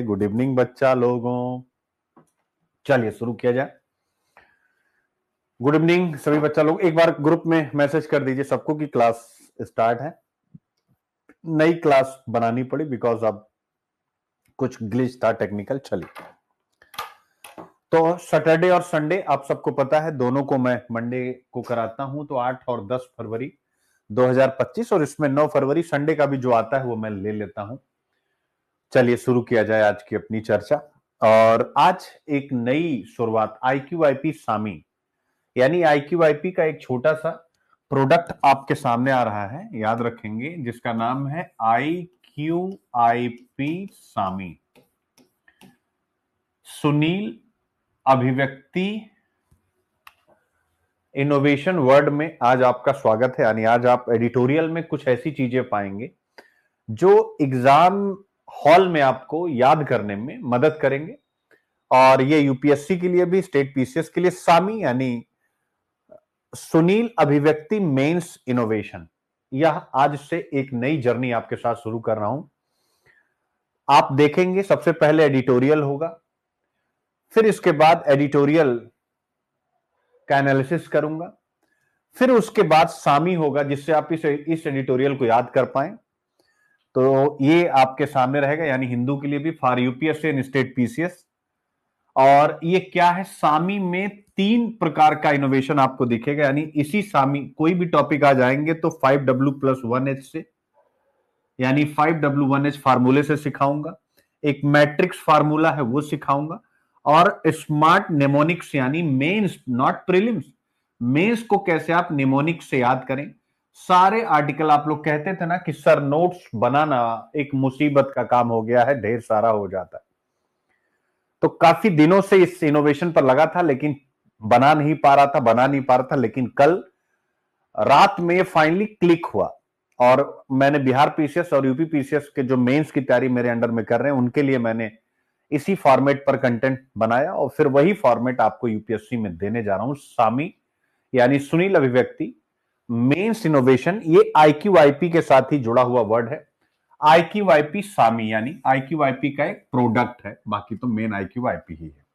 Good evening बच्चा लोगों। चलिए शुरू किया जाए। गुड इवनिंग सभी बच्चा लोग। एक बार ग्रुप में मैसेज कर दीजिए सबको कि क्लास स्टार्ट है। नई क्लास बनानी पड़ी बिकॉज अब कुछ ग्लिच था टेक्निकल। चलिए, तो सैटरडे और संडे आप सबको पता है, दोनों को मैं मंडे को कराता हूं। तो 8 और 10 फरवरी 2025 और इसमें 9 फरवरी संडे का भी जो आता है वो मैं ले लेता हूं। चलिए शुरू किया जाए आज की अपनी चर्चा। और आज एक नई शुरुआत IQIP सामी यानी IQIP का एक छोटा सा प्रोडक्ट आपके सामने आ रहा है, याद रखेंगे, जिसका नाम है IQIP सामी। सुनील अभिव्यक्ति इनोवेशन वर्ड में आज आपका स्वागत है। यानी आज आप एडिटोरियल में कुछ ऐसी चीजें पाएंगे जो एग्जाम हॉल में आपको याद करने में मदद करेंगे। और ये यूपीएससी के लिए भी, स्टेट पीसीएस के लिए सामी यानी सुनील अभिव्यक्ति मेंस इनोवेशन, यह आज से एक नई जर्नी आपके साथ शुरू कर रहा हूं। आप देखेंगे सबसे पहले एडिटोरियल होगा, फिर इसके बाद एडिटोरियल का एनालिसिस करूंगा, फिर उसके बाद सामी होगा जिससे आप इस एडिटोरियल को याद कर पाए। तो ये आपके सामने रहेगा, यानी हिंदू के लिए भी, for UPSC and state PCS. और ये क्या है, सामी में 3 प्रकार का इनोवेशन आपको दिखेगा। यानी इसी सामी कोई भी टॉपिक आ जाएंगे तो 5W+1H से, यानी 5W1H फार्मूले से सिखाऊंगा। एक मैट्रिक्स फार्मूला है वो सिखाऊंगा, और स्मार्ट नेमोनिक्स यानी मेंस नॉट प्रीलिम्स, मेंस को कैसे आप निमोनिक से याद करें। सारे आर्टिकल, आप लोग कहते थे ना कि सर नोट्स बनाना एक मुसीबत का काम हो गया है, ढेर सारा हो जाता है। तो काफी दिनों से इस इनोवेशन पर लगा था लेकिन बना नहीं पा रहा था, लेकिन कल रात में फाइनली क्लिक हुआ। और मैंने बिहार पीसीएस और यूपी पीसीएस के जो मेंस की तैयारी मेरे अंडर में कर रहे हैं उनके लिए मैंने इसी फॉर्मेट पर कंटेंट बनाया, और फिर वही फॉर्मेट आपको यूपीएससी में देने जा रहा हूं। सामी यानी सुनील अभिव्यक्ति मेंस इनोवेशन, ये IQIP के साथ ही जुड़ा हुआ वर्ड है। IQIP सामी यानी IQIP का एक प्रोडक्ट है, बाकी तो मेन IQIP ही है।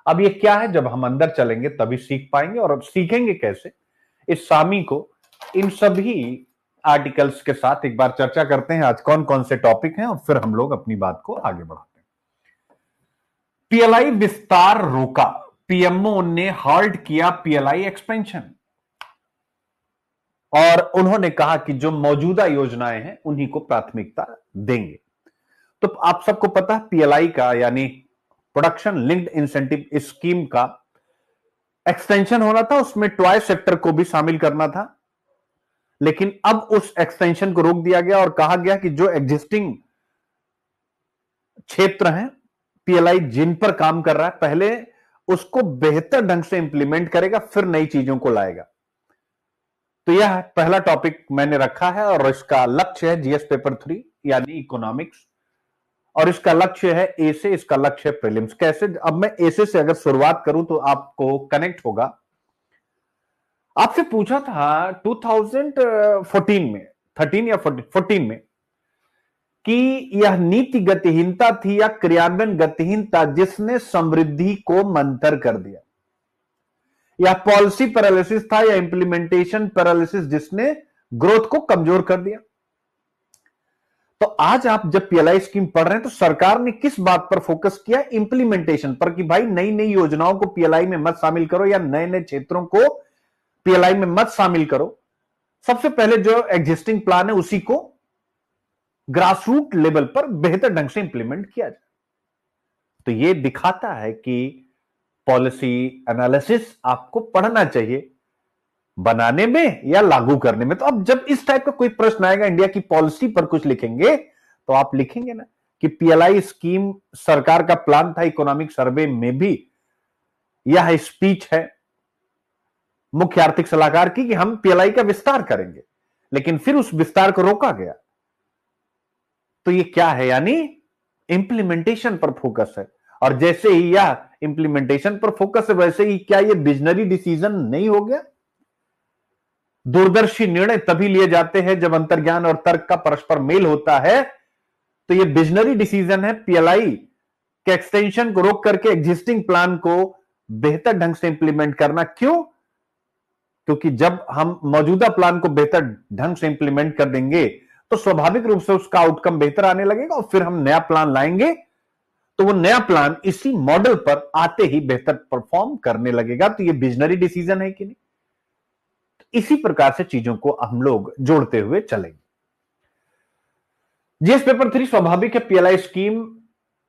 अब ये क्या है, जब हम अंदर चलेंगे तभी सीख पाएंगे। और अब सीखेंगे कैसे इस सामी को, इन सभी आर्टिकल्स के साथ एक बार चर्चा करते हैं आज कौन कौन से टॉपिक हैं, और फिर हम लोग अपनी बात को आगे बढ़ाते हैं। PLI विस्तार रोका, पीएमओ ने हॉल्ट किया PLI एक्सपेंशन, और उन्होंने कहा कि जो मौजूदा योजनाएं हैं उन्हीं को प्राथमिकता देंगे। तो आप सबको पता है PLI का यानी प्रोडक्शन लिंक्ड इंसेंटिव स्कीम का एक्सटेंशन होना था, उसमें टॉय सेक्टर को भी शामिल करना था। लेकिन अब उस एक्सटेंशन को रोक दिया गया और कहा गया कि जो एग्जिस्टिंग क्षेत्र हैं PLI जिन पर काम कर रहा है, पहले उसको बेहतर ढंग से इंप्लीमेंट करेगा, फिर नई चीजों को लाएगा। तो यह पहला टॉपिक मैंने रखा है, और इसका लक्ष्य है GS पेपर 3 यानी इकोनॉमिक्स, और इसका लक्ष्य है ए से, इसका लक्ष्य है प्रीलिम्स। कैसे, अब मैं ए से अगर शुरुआत करूं तो आपको कनेक्ट होगा। आपसे पूछा था 2014 में, 13 या 14 में, कि यह नीति गतिहीनता थी या क्रियान्वयन गतिहीनता जिसने समृद्धि को मंथर कर दिया, या पॉलिसी पैरालिसिस था या इंप्लीमेंटेशन पैरालिसिस जिसने ग्रोथ को कमजोर कर दिया। तो आज आप जब PLI स्कीम पढ़ रहे हैं तो सरकार ने किस बात पर फोकस किया, इंप्लीमेंटेशन पर, कि भाई नई नई योजनाओं को PLI में मत शामिल करो या नए नए क्षेत्रों को PLI में मत शामिल करो। सबसे पहले जो एग्जिस्टिंग प्लान है उसी को ग्रासरूट लेवल पर बेहतर ढंग से इंप्लीमेंट किया जाए। तो यह दिखाता है कि पॉलिसी एनालिसिस आपको पढ़ना चाहिए, बनाने में या लागू करने में। तो अब जब इस टाइप का कोई प्रश्न आएगा, इंडिया की पॉलिसी पर कुछ लिखेंगे, तो आप लिखेंगे ना कि PLI स्कीम सरकार का प्लान था। इकोनॉमिक सर्वे में भी यह स्पीच है मुख्य आर्थिक सलाहकार की कि हम PLI का विस्तार करेंगे, लेकिन फिर उस विस्तार को रोका गया। तो ये क्या है, यानी इंप्लीमेंटेशन पर फोकस है। और जैसे ही यह इंप्लीमेंटेशन पर फोकस है, वैसे ही क्या ये विजनरी डिसीजन नहीं हो गया? दूरदर्शी निर्णय तभी लिए जाते हैं जब अंतर्ज्ञान और तर्क का परस्पर मेल होता है। तो ये विजनरी डिसीजन है। PLI कि एक्सटेंशन को रोक करके एग्जिस्टिंग प्लान को बेहतर ढंग से इंप्लीमेंट करना। क्यों? क्योंकि जब हम मौजूदा प्लान को बेहतर ढंग से इंप्लीमेंट कर देंगे तो स्वाभाविक रूप से उसका आउटकम बेहतर आने लगेगा और फिर हम नया प्लान लाएंगे तो वो नया प्लान इसी मॉडल पर आते ही बेहतर परफॉर्म करने लगेगा। तो ये विजनरी डिसीजन है कि नहीं? इसी प्रकार से चीजों को हम लोग जोड़ते हुए चलेंगे। जीएस पेपर 3 स्वाभाविक है, PLI scheme,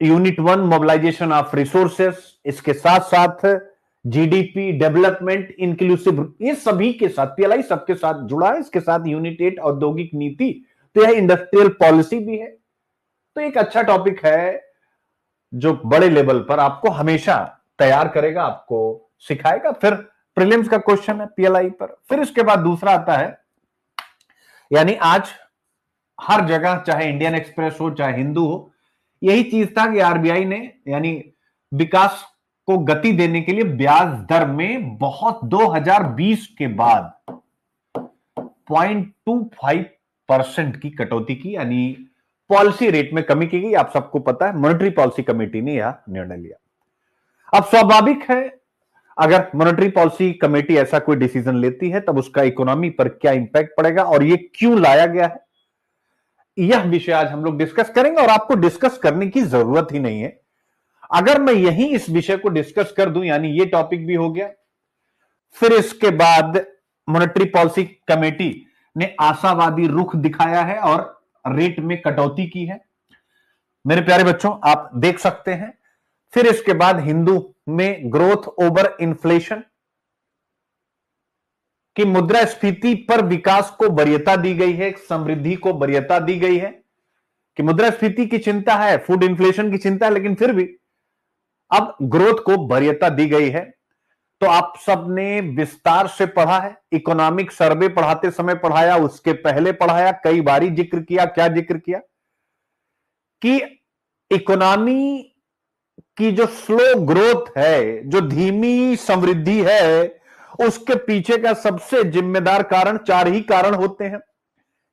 unit 1 mobilisation of resources, इसके साथ साथ जीडीपी, डेवलपमेंट, इंक्लूसिव, ये सभी के साथ पीएलआई सबके साथ जुड़ा है। इसके साथ यूनिट 8 औद्योगिक नीति, तो यह इंडस्ट्रियल पॉलिसी भी है। तो एक अच्छा टॉपिक है जो बड़े लेवल पर आपको हमेशा तैयार करेगा, आपको सिखाएगा। फिर प्रीलिम्स का क्वेश्चन है पीएलआई पर। फिर इसके बाद दूसरा आता है, यानी आज हर जगह चाहे इंडियन एक्सप्रेस हो चाहे हिंदू हो, यही चीज था कि आरबीआई ने यानी विकास को गति देने के लिए ब्याज दर में बहुत 2020 के बाद 0.25% की कटौती की, यानी पॉलिसी रेट में कमी की गई। आप सबको पता है मॉनेटरी पॉलिसी कमेटी ने यह निर्णय लिया। अब स्वाभाविक है अगर मॉनेटरी पॉलिसी कमेटी ऐसा कोई डिसीजन लेती है तब उसका इकोनॉमी पर क्या इंपैक्ट पड़ेगा और ये क्यों लाया गया है, यह विषय आज हम लोग डिस्कस करेंगे। और आपको डिस्कस करने की जरूरत ही नहीं है, अगर मैं यही इस विषय को डिस्कस कर दूं, यानी ये टॉपिक भी हो गया। फिर इसके बाद मॉनेटरी पॉलिसी कमेटी ने आशावादी रुख दिखाया है और रेट में कटौती की है, मेरे प्यारे बच्चों आप देख सकते हैं। फिर इसके बाद हिंदू में ग्रोथ ओवर इन्फ्लेशन कि मुद्रास्फीति पर विकास को वरीयता दी गई है, समृद्धि को वरीयता दी गई है कि मुद्रास्फीति की चिंता है, फूड इन्फ्लेशन की चिंता है, लेकिन फिर भी अब ग्रोथ को वरीयता दी गई है। तो आप सबने विस्तार से पढ़ा है, इकोनॉमिक सर्वे पढ़ाते समय पढ़ाया, उसके पहले पढ़ाया, कई बारी जिक्र किया। क्या जिक्र किया कि इकोनॉमी की जो स्लो ग्रोथ है, जो धीमी समृद्धि है, उसके पीछे का सबसे जिम्मेदार कारण, 4 ही कारण होते हैं।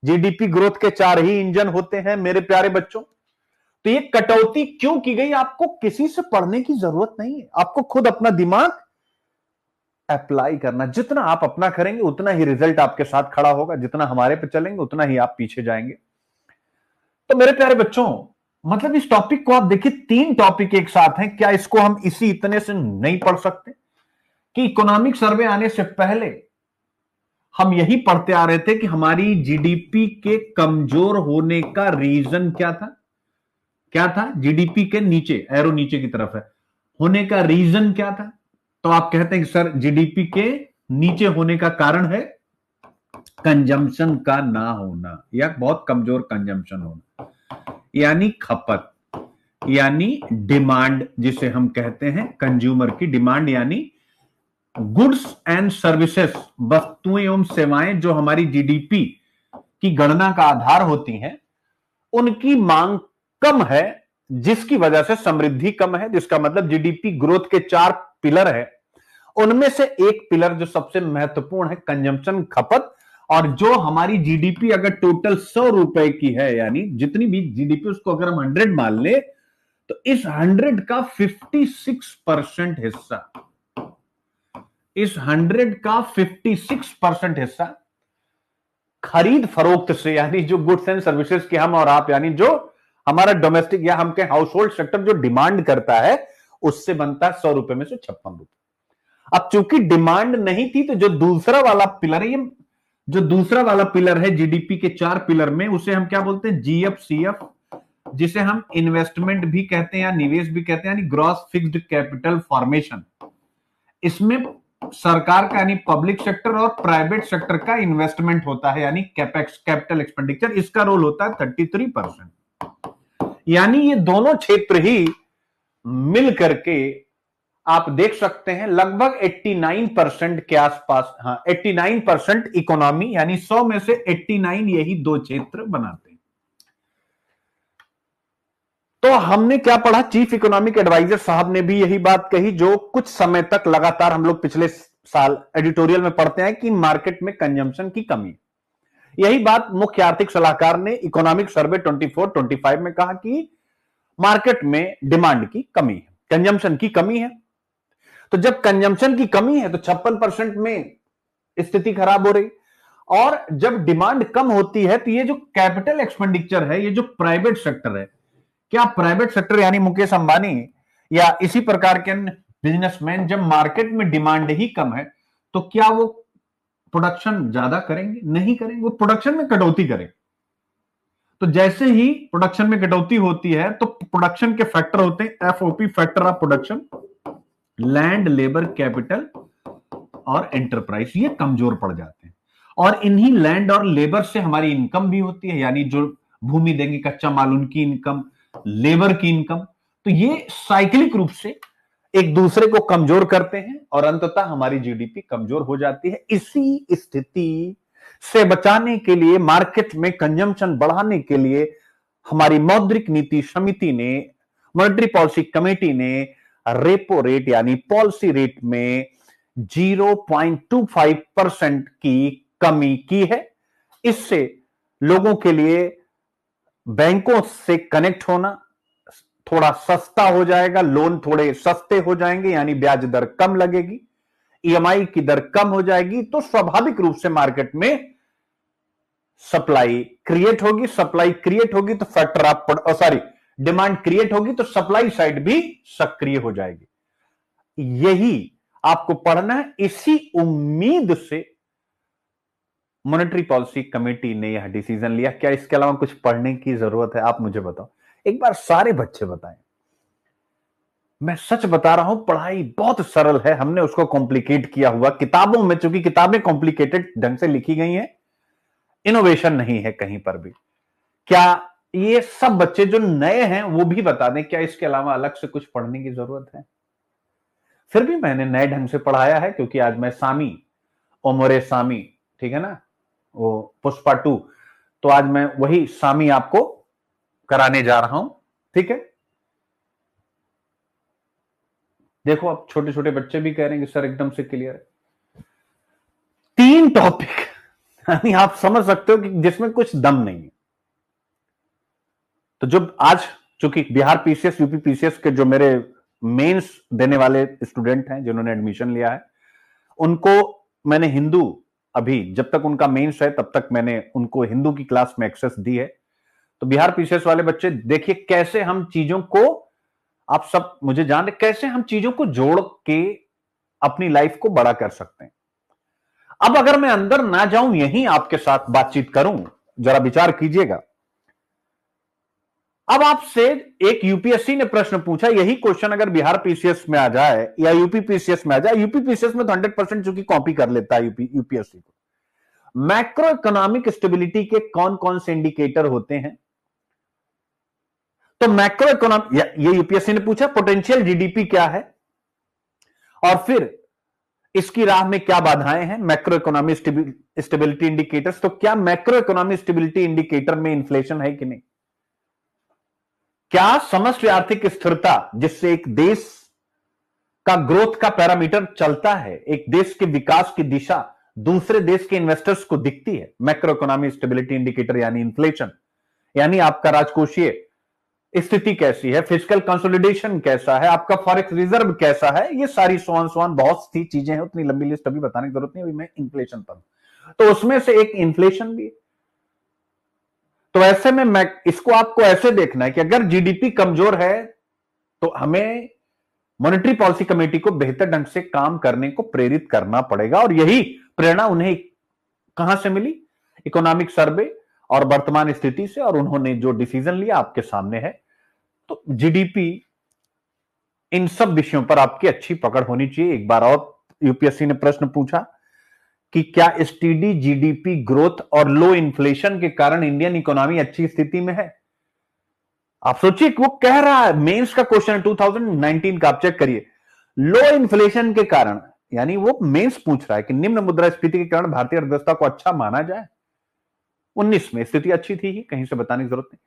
जीडीपी ग्रोथ के 4 ही इंजन होते हैं मेरे प्यारे बच्चों। तो ये कटौती क्यों की गई, आपको किसी से पढ़ने की जरूरत नहीं है, आपको खुद अपना दिमाग अप्लाई करना। जितना आप अपना करेंगे उतना ही रिजल्ट आपके साथ खड़ा होगा, जितना हमारे पे चलेंगे उतना ही आप पीछे जाएंगे। तो मेरे प्यारे बच्चों, मतलब इस टॉपिक को आप देखिए, 3 टॉपिक एक साथ हैं, क्या इसको हम इसी इतने से नहीं पढ़ सकते? कि इकोनॉमिक सर्वे आने से पहले हम यही पढ़ते आ रहे थे कि हमारी जीडीपी के कमजोर होने का रीजन क्या था? क्या था? जीडीपी के नीचे, एरो नीचे की तरफ है, होने का रीजन क्या था? तो आप कहते हैं कि सर जीडीपी के नीचे होने का कारण है कंजम्पशन का ना होना या बहुत कमजोर कंजम्पशन होना, यानी खपत, यानी डिमांड, जिसे हम कहते हैं कंज्यूमर की डिमांड, यानी गुड्स एंड सर्विसेज, वस्तुएं एवं सेवाएं जो हमारी जीडीपी की गणना का आधार होती हैं, उनकी मांग कम है, जिसकी वजह से समृद्धि कम है। जिसका मतलब जीडीपी ग्रोथ के 4 पिलर है, उनमें से एक पिलर जो सबसे महत्वपूर्ण है कंजम्पशन, खपत। और जो हमारी जीडीपी अगर टोटल 100 रुपए की है, यानी जितनी भी जीडीपी उसको अगर हम 100 मान ले, तो इस 100 का 56% हिस्सा, इस 100 का 56% हिस्सा खरीद फरोख्त से, यानी जो गुड्स एंड सर्विसेज के हम और आप, यानी जो हमारा डोमेस्टिक या हम कहें हाउस होल्ड सेक्टर जो डिमांड करता है, उससे बनता है 100 रुपए में से 56 रुपए। अब चूंकि डिमांड नहीं थी तो जो दूसरा वाला पिलर है, ये जो दूसरा वाला पिलर है जीडीपी के 4 पिलर में, उसे हम क्या बोलते हैं? जीएफसीएफ, जिसे हम इन्वेस्टमेंट भी कहते हैं या निवेश भी कहते हैं, यानी ग्रॉस फिक्स्ड कैपिटल फॉर्मेशन। इसमें सरकार का यानी पब्लिक सेक्टर और प्राइवेट सेक्टर का इन्वेस्टमेंट होता है, यानी कैपेक्स, कैपिटल एक्सपेंडिचर, इसका रोल होता है 33%। यानी ये दोनों क्षेत्र ही मिल करके आप देख सकते हैं लगभग 89% के आसपास, हाँ 89% इकोनॉमी, यानी 100 में से 89 यही 2 क्षेत्र बनाते हैं। तो हमने क्या पढ़ा? चीफ इकोनॉमिक एडवाइजर साहब ने भी यही बात कही जो कुछ समय तक लगातार हम लोग पिछले साल एडिटोरियल में पढ़ते हैं कि मार्केट में कंजम्पशन की कमी। यही बात मुख्य आर्थिक सलाहकार ने इकोनॉमिक सर्वे 24-25 में कहा कि मार्केट में डिमांड की कमी है, कंजम्पशन की कमी है। तो जब कंजम्पशन की कमी है तो 56% में स्थिति खराब हो रही, और जब डिमांड कम होती है तो ये जो कैपिटल एक्सपेंडिचर है, ये जो प्राइवेट सेक्टर है, क्या प्राइवेट सेक्टर यानी मुकेश अंबानी या इसी प्रकार के बिजनेसमैन जब मार्केट में डिमांड ही कम है तो क्या वो प्रोडक्शन ज्यादा करेंगे? नहीं करेंगे, वो प्रोडक्शन में कटौती करेंगे। तो जैसे ही प्रोडक्शन में कटौती होती है तो प्रोडक्शन के फैक्टर होते हैं FOP, factor of production, land, labour, capital और एंटरप्राइज, ये कमजोर पड़ जाते हैं। और इन्हीं लैंड और लेबर से हमारी इनकम भी होती है, यानी जो भूमि देंगे कच्चा माल, उनकी इनकम, लेबर की इनकम। तो ये साइक्लिक रूप से एक दूसरे को कमजोर करते हैं और अंततः हमारी जीडीपी कमजोर हो जाती है। इसी स्थिति से बचाने के लिए, मार्केट में कंजम्पशन बढ़ाने के लिए हमारी मौद्रिक नीति समिति ने, मॉनेटरी पॉलिसी कमेटी ने रेपो रेट यानी पॉलिसी रेट में 0.25% की कमी की है। इससे लोगों के लिए बैंकों से कनेक्ट होना थोड़ा सस्ता हो जाएगा, लोन थोड़े सस्ते हो जाएंगे, यानी ब्याज दर कम लगेगी, ईएमआई की दर कम हो जाएगी। तो स्वाभाविक रूप से मार्केट में सप्लाई क्रिएट होगी, सप्लाई क्रिएट होगी तो फैक्टर ऑफ डिमांड क्रिएट होगी तो सप्लाई साइड भी सक्रिय हो जाएगी। यही आपको पढ़ना है। इसी उम्मीद से मॉनेटरी पॉलिसी कमेटी ने यह डिसीजन लिया। क्या इसके अलावा कुछ पढ़ने की जरूरत है? आप मुझे बताओ एक बार, सारे बच्चे बताएं। मैं सच बता रहा हूं, पढ़ाई बहुत सरल है, हमने उसको कॉम्प्लिकेट किया हुआ किताबों में, चूंकि किताबें कॉम्प्लिकेटेड ढंग से लिखी गई हैं, इनोवेशन नहीं है कहीं पर भी। क्या ये सब बच्चे जो नए हैं वो भी बता दें, क्या इसके अलावा अलग से कुछ पढ़ने की जरूरत है? फिर भी मैंने नए ढंग से पढ़ाया है, क्योंकि आज मैं सामी, ओमोरे सामी, ठीक है ना, वो पुष्पा 2, तो आज मैं वही सामी आपको कराने जा रहा हूं। ठीक है, देखो अब छोटे छोटे बच्चे भी कह रहे हैं कि सर एकदम से क्लियर है। 3 टॉपिक यानी आप समझ सकते हो कि जिसमें कुछ दम नहीं है। तो जब आज, चूंकि बिहार पीसीएस, यूपी पीसीएस के जो मेरे मेंस देने वाले स्टूडेंट हैं जिन्होंने एडमिशन लिया है, उनको मैंने हिंदू, अभी जब तक उनका मेंस है तब तक मैंने उनको हिंदू की क्लास में एक्सेस दी है। तो बिहार पीसीएस वाले बच्चे देखिए कैसे हम चीजों को, आप सब मुझे जान रहे, कैसे हम चीजों को जोड़ के अपनी लाइफ को बड़ा कर सकते हैं। अब अगर मैं अंदर ना जाऊं, यहीं आपके साथ बातचीत करूं, जरा विचार कीजिएगा। अब आपसे एक यूपीएससी ने प्रश्न पूछा, यही क्वेश्चन अगर बिहार पीसीएस में आ जाए या यूपी पीसीएस में आ जाए, यूपी पीसीएस में तो 100% चूंकि कॉपी कर लेता है यूपीएससी को। मैक्रो इकोनॉमिक स्टेबिलिटी के कौन कौन से इंडिकेटर होते हैं? तो मैक्रो इकोनॉमिक, ये यूपीएससी ने पूछा, पोटेंशियल जीडीपी क्या है और फिर इसकी राह में क्या बाधाएं हैं, मैक्रो इकोनॉमिक स्टेबिलिटी इंडिकेटर्स। तो क्या मैक्रो इकोनॉमिक स्टेबिलिटी इंडिकेटर में इन्फ्लेशन है कि नहीं? क्या समष्टि आर्थिक स्थिरता, जिससे एक देश का ग्रोथ का पैरामीटर चलता है, एक देश के विकास की दिशा दूसरे देश के इन्वेस्टर्स को दिखती है, मैक्रो इकोनॉमिक स्टेबिलिटी इंडिकेटर यानी इन्फ्लेशन, यानी आपका राजकोषीय स्थिति कैसी है, फिजिकल कंसोलिडेशन कैसा है, आपका फॉरेक्स रिजर्व कैसा है, ये सारी सोन बहुत सी चीजें हैं, उतनी लंबी लिस्ट अभी बताने की जरूरत नहीं, अभी मैं इन्फ्लेशन पर, तो उसमें से एक इन्फ्लेशन भी है। तो ऐसे में मैं इसको आपको ऐसे देखना है कि अगर जीडीपी कमजोर है तो हमें मॉनेटरी पॉलिसी कमेटी को बेहतर ढंग से काम करने को प्रेरित करना पड़ेगा, और यही प्रेरणा उन्हें कहां से मिली? इकोनॉमिक सर्वे और वर्तमान स्थिति से, और उन्होंने जो डिसीजन लिया आपके सामने है। तो जीडीपी, इन सब विषयों पर आपकी अच्छी पकड़ होनी चाहिए। एक बार और यूपीएससी ने प्रश्न पूछा कि क्या स्टीडी जीडीपी ग्रोथ और लो इन्फ्लेशन के कारण इंडियन इकोनॉमी अच्छी स्थिति में है? आप सोचिए, वो कह रहा है, मेंस का क्वेश्चन है 2019 का, आप चेक करिए, लो इन्फ्लेशन के कारण, यानी वो मेंस पूछ रहा है कि निम्न मुद्रास्फीति के कारण भारतीय अर्थव्यवस्था को अच्छा माना जाए। 19 में स्थिति अच्छी थी ही, कहीं से बताने की जरूरत नहीं।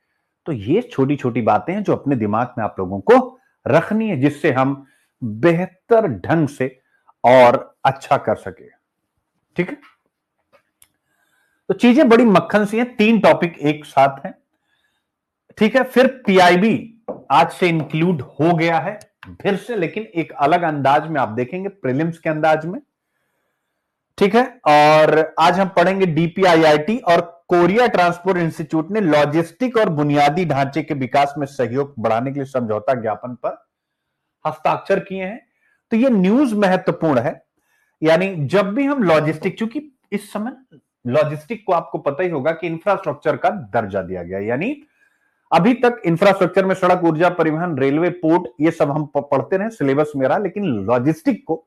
तो ये छोटी छोटी बातें हैं जो अपने दिमाग में आप लोगों को रखनी है, जिससे हम बेहतर ढंग से और अच्छा कर सके। ठीक है, तो चीजें बड़ी मक्खन सी हैं, 3 टॉपिक एक साथ हैं। ठीक है, फिर पीआईबी आज से इंक्लूड हो गया है फिर से, लेकिन एक अलग अंदाज में आप देखेंगे, प्रीलिम्स के अंदाज में। ठीक है, और आज हम पढ़ेंगे डीपीआईआईटी और कोरिया ट्रांसपोर्ट इंस्टीट्यूट ने लॉजिस्टिक और बुनियादी ढांचे के विकास में सहयोग बढ़ाने के लिए समझौता ज्ञापन पर हस्ताक्षर किए हैं। तो ये न्यूज महत्वपूर्ण है, यानी जब भी हम लॉजिस्टिक, चूंकि इस समय लॉजिस्टिक को आपको पता ही होगा कि इंफ्रास्ट्रक्चर का दर्जा दिया गया, यानी अभी तक इंफ्रास्ट्रक्चर में सड़क, ऊर्जा, परिवहन, रेलवे, पोर्ट, ये सब हम पढ़ते रहे, सिलेबस में रहा, लेकिन लॉजिस्टिक को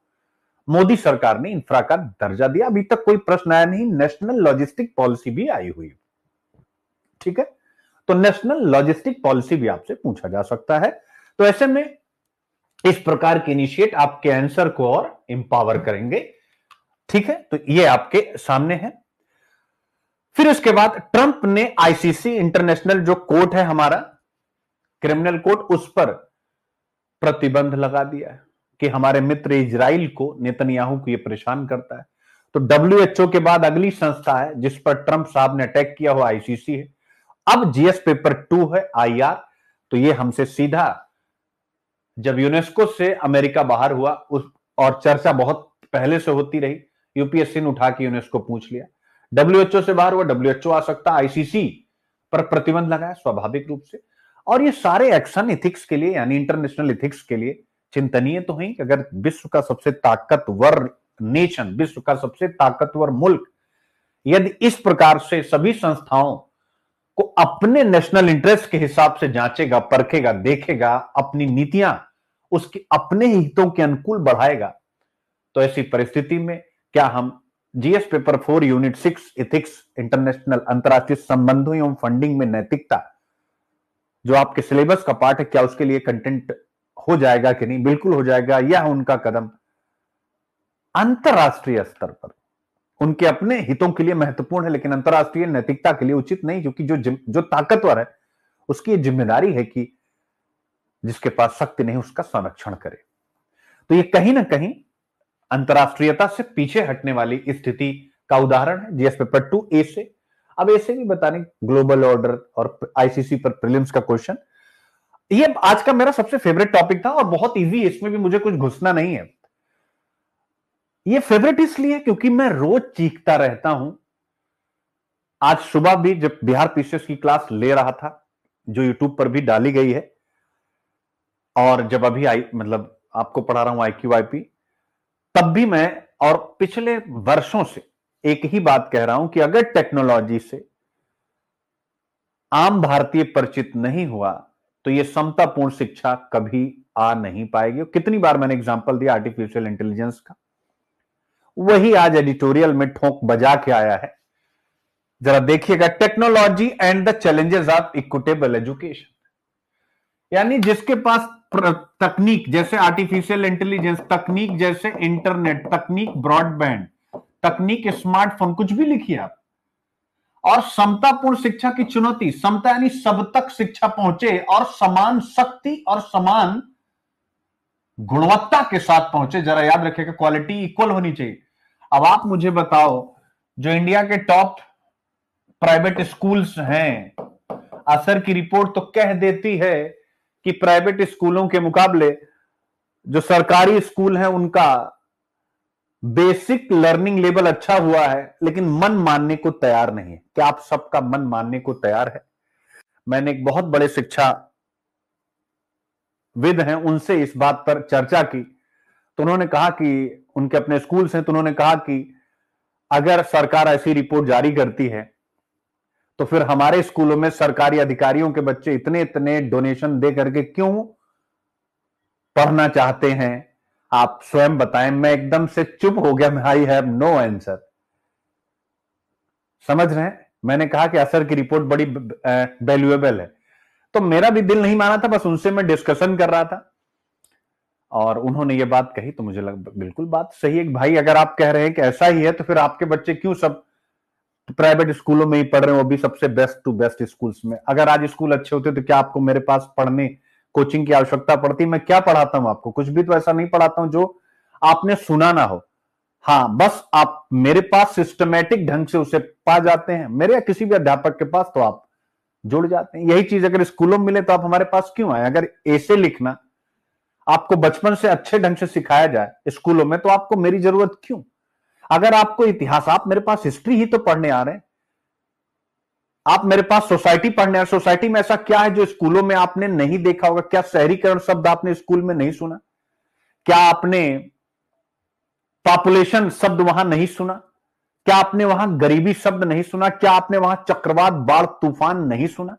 मोदी सरकार ने इंफ्रा का दर्जा दिया। अभी तक कोई प्रश्न आया नहीं, नेशनल लॉजिस्टिक पॉलिसी भी आई हुई। ठीक है, तो नेशनल लॉजिस्टिक पॉलिसी भी आपसे पूछा जा सकता है। तो ऐसे में इस प्रकार के इनिशिएट आपके आंसर को और इंपावर करेंगे। ठीक है, तो ये आपके सामने है। फिर उसके बाद ट्रंप ने आईसीसी इंटरनेशनल जो कोर्ट है हमारा, क्रिमिनल कोर्ट, उस पर प्रतिबंध लगा दिया है कि हमारे मित्र इजराइल को, नेतन्याहू को ये परेशान करता है। तो डब्ल्यूएचओ के बाद अगली संस्था है जिस पर ट्रंप साहब ने अटैक किया हुआ आईसीसी है। अब जीएस पेपर 2 है आईआर, तो ये हमसे सीधा, जब यूनेस्को से अमेरिका बाहर हुआ उस, और चर्चा बहुत पहले से होती रही, यूपीएससी ने उठा के यूनेस्को पूछ लिया। डब्ल्यूएचओ से बाहर हुआ, डब्ल्यूएचओ आ सकता, आईसीसी पर प्रतिबंध लगाया स्वाभाविक रूप से। और ये सारे एक्शन इथिक्स के लिए, यानी इंटरनेशनल इथिक्स के लिए चिंतनीय तो है। अगर विश्व का सबसे ताकतवर नेशन, विश्व का सबसे ताकतवर मुल्क, यदि इस प्रकार से सभी संस्थाओं को अपने नेशनल इंटरेस्ट के हिसाब से जांचेगा, परखेगा, देखेगा, अपनी नीतियां उसके अपने हितों के अनुकूल बढ़ाएगा, तो ऐसी परिस्थिति में क्या हम GS paper 4 unit 6 ethics, international, अंतरराष्ट्रीय संबंधों एवं फंडिंग में नैतिकता, जो आपके सिलेबस का पार्ट है, क्या उसके लिए कंटेंट हो जाएगा कि नहीं? बिल्कुल हो जाएगा। यह उनका कदम अंतरराष्ट्रीय स्तर पर उनके अपने हितों के लिए महत्वपूर्ण है, लेकिन अंतरराष्ट्रीय नैतिकता के लिए उचित नहीं, क्योंकि जो ताकतवर है उसकी जिम्मेदारी है कि जिसके पास शक्ति नहीं उसका संरक्षण करे। तो ये कहीं ना कहीं अंतरराष्ट्रीयता से पीछे हटने वाली स्थिति का उदाहरण है जीएस पेपर 2 ए से। अब ऐसे भी बताने, ग्लोबल ऑर्डर और आईसीसी पर प्रीलिम्स का क्वेश्चन, ये आज का मेरा सबसे फेवरेट टॉपिक था और बहुत इजी है, इसमें भी मुझे कुछ घुसना नहीं है। ये फेवरेट इसलिए क्योंकि मैं रोज सीखता रहता हूं। आज सुबह भी जब बिहार पीसीएस की क्लास ले रहा था, जो यूट्यूब पर भी डाली गई है, और जब अभी मतलब आपको पढ़ा रहा हूं आईक्यूआईपी, तब भी मैं और पिछले वर्षों से एक ही बात कह रहा हूं कि अगर टेक्नोलॉजी से आम भारतीय परिचित नहीं हुआ तो यह समतापूर्ण शिक्षा कभी आ नहीं पाएगी। कितनी बार मैंने एग्जांपल दिया आर्टिफिशियल इंटेलिजेंस का, वही आज एडिटोरियल में ठोंक बजा के आया है। जरा देखिएगा, technology and the challenges of equitable education, यानी जिसके पास तकनीक जैसे आर्टिफिशियल इंटेलिजेंस, तकनीक जैसे इंटरनेट, तकनीक ब्रॉडबैंड, तकनीक स्मार्टफोन, कुछ भी लिखिए आप, और समतापूर्ण शिक्षा की चुनौती, समता यानी सब तक शिक्षा पहुंचे और समान शक्ति और समान गुणवत्ता के साथ पहुंचे। जरा याद रखिएगा, क्वालिटी इक्वल होनी चाहिए। अब आप मुझे बताओ, जो इंडिया के टॉप प्राइवेट स्कूल्स हैं, असर की रिपोर्ट तो कह देती है कि प्राइवेट स्कूलों के मुकाबले जो सरकारी स्कूल है उनका बेसिक लर्निंग लेवल अच्छा हुआ है, लेकिन मन मानने को तैयार नहीं है। क्या आप सबका मन मानने को तैयार है? मैंने एक बहुत बड़े शिक्षा विद हैं, उनसे इस बात पर चर्चा की, तो उन्होंने कहा कि उनके अपने स्कूल्स हैं, तो उन्होंने कहा कि अगर सरकार ऐसी रिपोर्ट जारी करती है तो फिर हमारे स्कूलों में सरकारी अधिकारियों के बच्चे इतने इतने डोनेशन दे करके क्यों पढ़ना चाहते हैं? आप स्वयं बताएं। मैं एकदम से चुप हो गया, आई हैव नो आंसर। समझ रहे हैं? मैंने कहा कि असर की रिपोर्ट बड़ी वैल्यूएबल है, तो मेरा भी दिल नहीं माना था, बस उनसे मैं डिस्कशन कर रहा था और उन्होंने ये बात कही, तो मुझे लगा बिल्कुल बात सही है कि भाई अगर आप कह रहे हैं कि ऐसा ही है तो फिर आपके बच्चे क्यों सब प्राइवेट स्कूलों में ही पढ़ रहे हैं, वो भी सबसे बेस्ट टू बेस्ट स्कूल्स में। अगर आज स्कूल अच्छे होते तो क्या आपको मेरे पास पढ़ने, कोचिंग की आवश्यकता पड़ती? मैं क्या पढ़ाता हूं आपको? कुछ भी तो ऐसा नहीं पढ़ाता हूं जो आपने सुना ना हो। हाँ, बस आप मेरे पास सिस्टमैटिक ढंग से उसे पा जाते हैं, मेरे या किसी भी अध्यापक के पास, तो आप जुड़ जाते हैं। यही चीज अगर स्कूलों में मिले तो आप हमारे पास क्यों आए? अगर ऐसे लिखना आपको बचपन से अच्छे ढंग से सिखाया जाए स्कूलों में तो आपको मेरी जरूरत क्यों? अगर आपको इतिहास, आप मेरे पास हिस्ट्री ही तो पढ़ने आ रहे हैं, आप मेरे पास सोसाइटी पढ़ने आ रहे हैं। सोसाइटी में ऐसा क्या है जो स्कूलों में आपने नहीं देखा होगा? क्या शहरीकरण शब्द आपने स्कूल में नहीं सुना? क्या आपने पॉपुलेशन शब्द वहां नहीं सुना? क्या आपने वहां गरीबी शब्द नहीं सुना? क्या आपने वहां चक्रवात, बाढ़, तूफान नहीं सुना?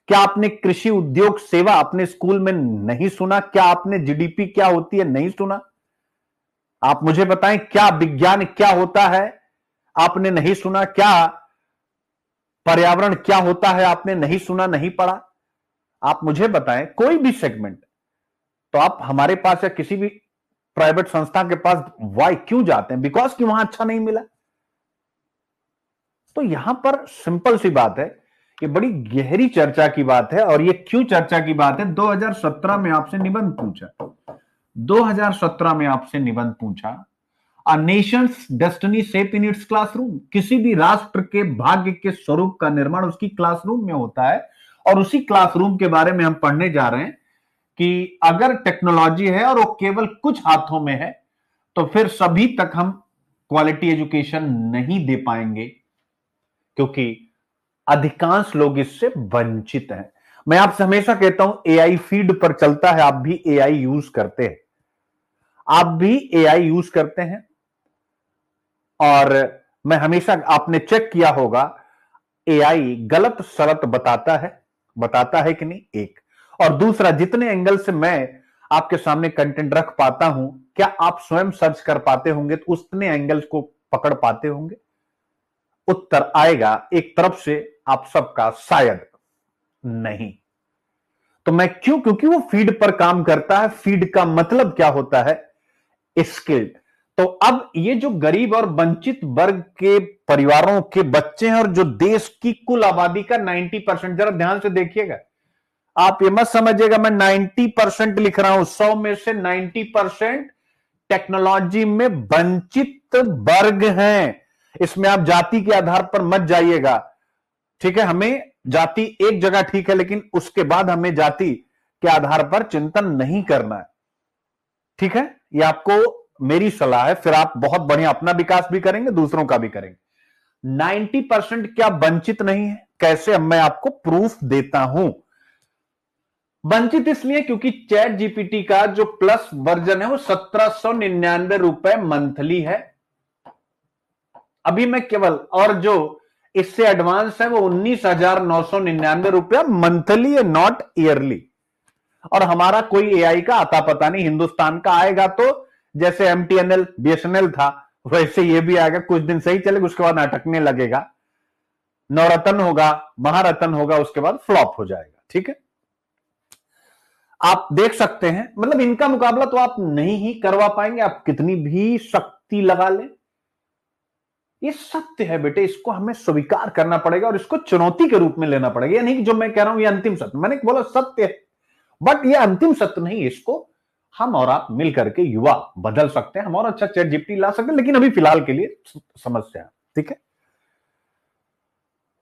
क्या आपने कृषि, उद्योग, सेवा अपने स्कूल में नहीं सुना? क्या आपने जीडीपी क्या होती है नहीं सुना? आप मुझे बताएं, क्या विज्ञान क्या होता है आपने नहीं सुना? क्या पर्यावरण क्या होता है आपने नहीं सुना, नहीं पढ़ा? आप मुझे बताएं कोई भी सेगमेंट, तो आप हमारे पास या किसी भी प्राइवेट संस्था के पास वाई क्यों जाते हैं? बिकॉज कि वहां अच्छा नहीं मिला। तो यहां पर सिंपल सी बात है, ये बड़ी गहरी चर्चा की बात है। और ये क्यों चर्चा की बात है? 2017 में आपसे निबंध पूछा, 2017 में आपसे निबंध पूछा, अ Nations destiny shape in its classroom. किसी भी राष्ट्र के भाग्य के स्वरूप का निर्माण उसकी क्लासरूम में होता है। और उसी क्लासरूम के बारे में हम पढ़ने जा रहे हैं कि अगर टेक्नोलॉजी है और वो केवल कुछ हाथों में है तो फिर सभी तक हम क्वालिटी एजुकेशन नहीं दे पाएंगे, क्योंकि अधिकांश लोग इससे वंचित हैं। मैं आपसे हमेशा कहता हूं एआई फीड पर चलता है, आप भी एआई यूज करते हैं, आप भी एआई यूज करते हैं। और मैं हमेशा, आपने चेक किया होगा एआई गलत सलत बताता है कि नहीं, एक। और दूसरा, जितने एंगल से मैं आपके सामने कंटेंट रख पाता हूं, क्या आप स्वयं सर्च कर पाते होंगे तो उतने एंगल्स को पकड़ पाते होंगे? उत्तर आएगा एक तरफ से आप सबका शायद नहीं। तो मैं क्यों? क्योंकि वो फीड पर काम करता है। फीड का मतलब क्या होता है? स्किल्ड। तो अब ये जो गरीब और वंचित वर्ग के परिवारों के बच्चे हैं और जो देश की कुल आबादी का 90%, जरा ध्यान से देखिएगा, आप ये मत समझिएगा मैं 90% लिख रहा हूं, 100 में से 90% टेक्नोलॉजी में वंचित वर्ग हैं। इसमें आप जाति के आधार पर मत जाइएगा, ठीक है? हमें जाति एक जगह ठीक है, लेकिन उसके बाद हमें जाति के आधार पर चिंतन नहीं करना है, ठीक है? ये आपको मेरी सलाह है, फिर आप बहुत बढ़िया अपना विकास भी करेंगे, दूसरों का भी करेंगे। 90% क्या वंचित नहीं है? कैसे? अब मैं आपको प्रूफ देता हूं। वंचित इसलिए क्योंकि चैट जीपीटी का जो प्लस वर्जन है वो 1799 रुपए मंथली है अभी मैं केवल, और जो इससे एडवांस है वो 19,999 रुपया मंथली है, नॉट ईयरली। और हमारा कोई एआई का आता पता नहीं, हिंदुस्तान का आएगा तो जैसे एमटीएनएल बीएसएनएल था वैसे ये भी आएगा, कुछ दिन सही चलेगा, उसके बाद अटकने लगेगा, नवरत्न होगा, महारत्न होगा, उसके बाद फ्लॉप हो जाएगा, ठीक है? आप देख सकते हैं, मतलब इनका मुकाबला तो आप नहीं ही करवा पाएंगे, आप कितनी भी शक्ति लगा लें। ये सत्य है बेटे, इसको हमें स्वीकार करना पड़ेगा और इसको चुनौती के रूप में लेना पड़ेगा। ये नहीं कि जो मैं कह रहा हूं ये अंतिम सत्य, मैंने बोला सत्य है, बट ये अंतिम सत्य नहीं। इसको हम और आप मिल करके युवा बदल सकते हैं, हम और अच्छा चैट जीपीटी ला सकते हैं, लेकिन अभी फिलहाल के लिए समस्या है, ठीक है?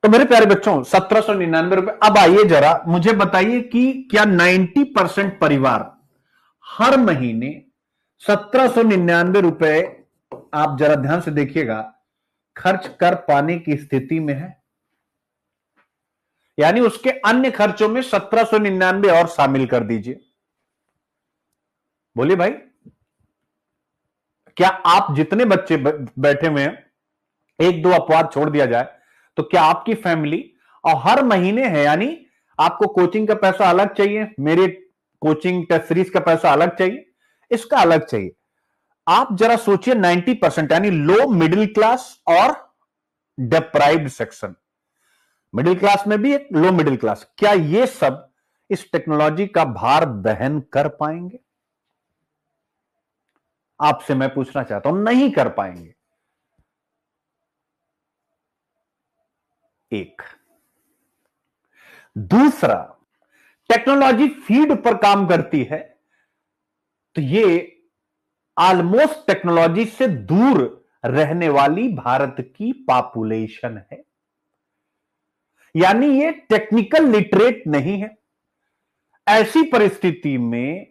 तो मेरे प्यारे बच्चों, 1799 रुपए। अब आइए जरा मुझे बताइए कि क्या 90% परिवार हर महीने 1799 रुपए, आप जरा ध्यान से देखिएगा, खर्च कर पाने की स्थिति में है? यानी उसके अन्य खर्चों में 1799 और शामिल कर दीजिए। बोलिए भाई, क्या आप जितने बच्चे बैठे हुए हैं, एक दो अपवाद छोड़ दिया जाए, तो क्या आपकी फैमिली और हर महीने है, यानी आपको कोचिंग का पैसा अलग चाहिए, मेरे कोचिंग टेस्ट सीरीज का पैसा अलग चाहिए, इसका अलग चाहिए। आप जरा सोचिए 90%, यानी लो मिडिल क्लास और डिप्राइव्ड सेक्शन, मिडिल क्लास में भी एक लो मिडिल क्लास, क्या ये सब इस टेक्नोलॉजी का भार वहन कर पाएंगे? आपसे मैं पूछना चाहता हूं, नहीं कर पाएंगे। एक। दूसरा, टेक्नोलॉजी फीड पर काम करती है, तो ये ऑलमोस्ट टेक्नोलॉजी से दूर रहने वाली भारत की पॉपुलेशन है। यानी ये टेक्निकल लिटरेट नहीं है। ऐसी परिस्थिति में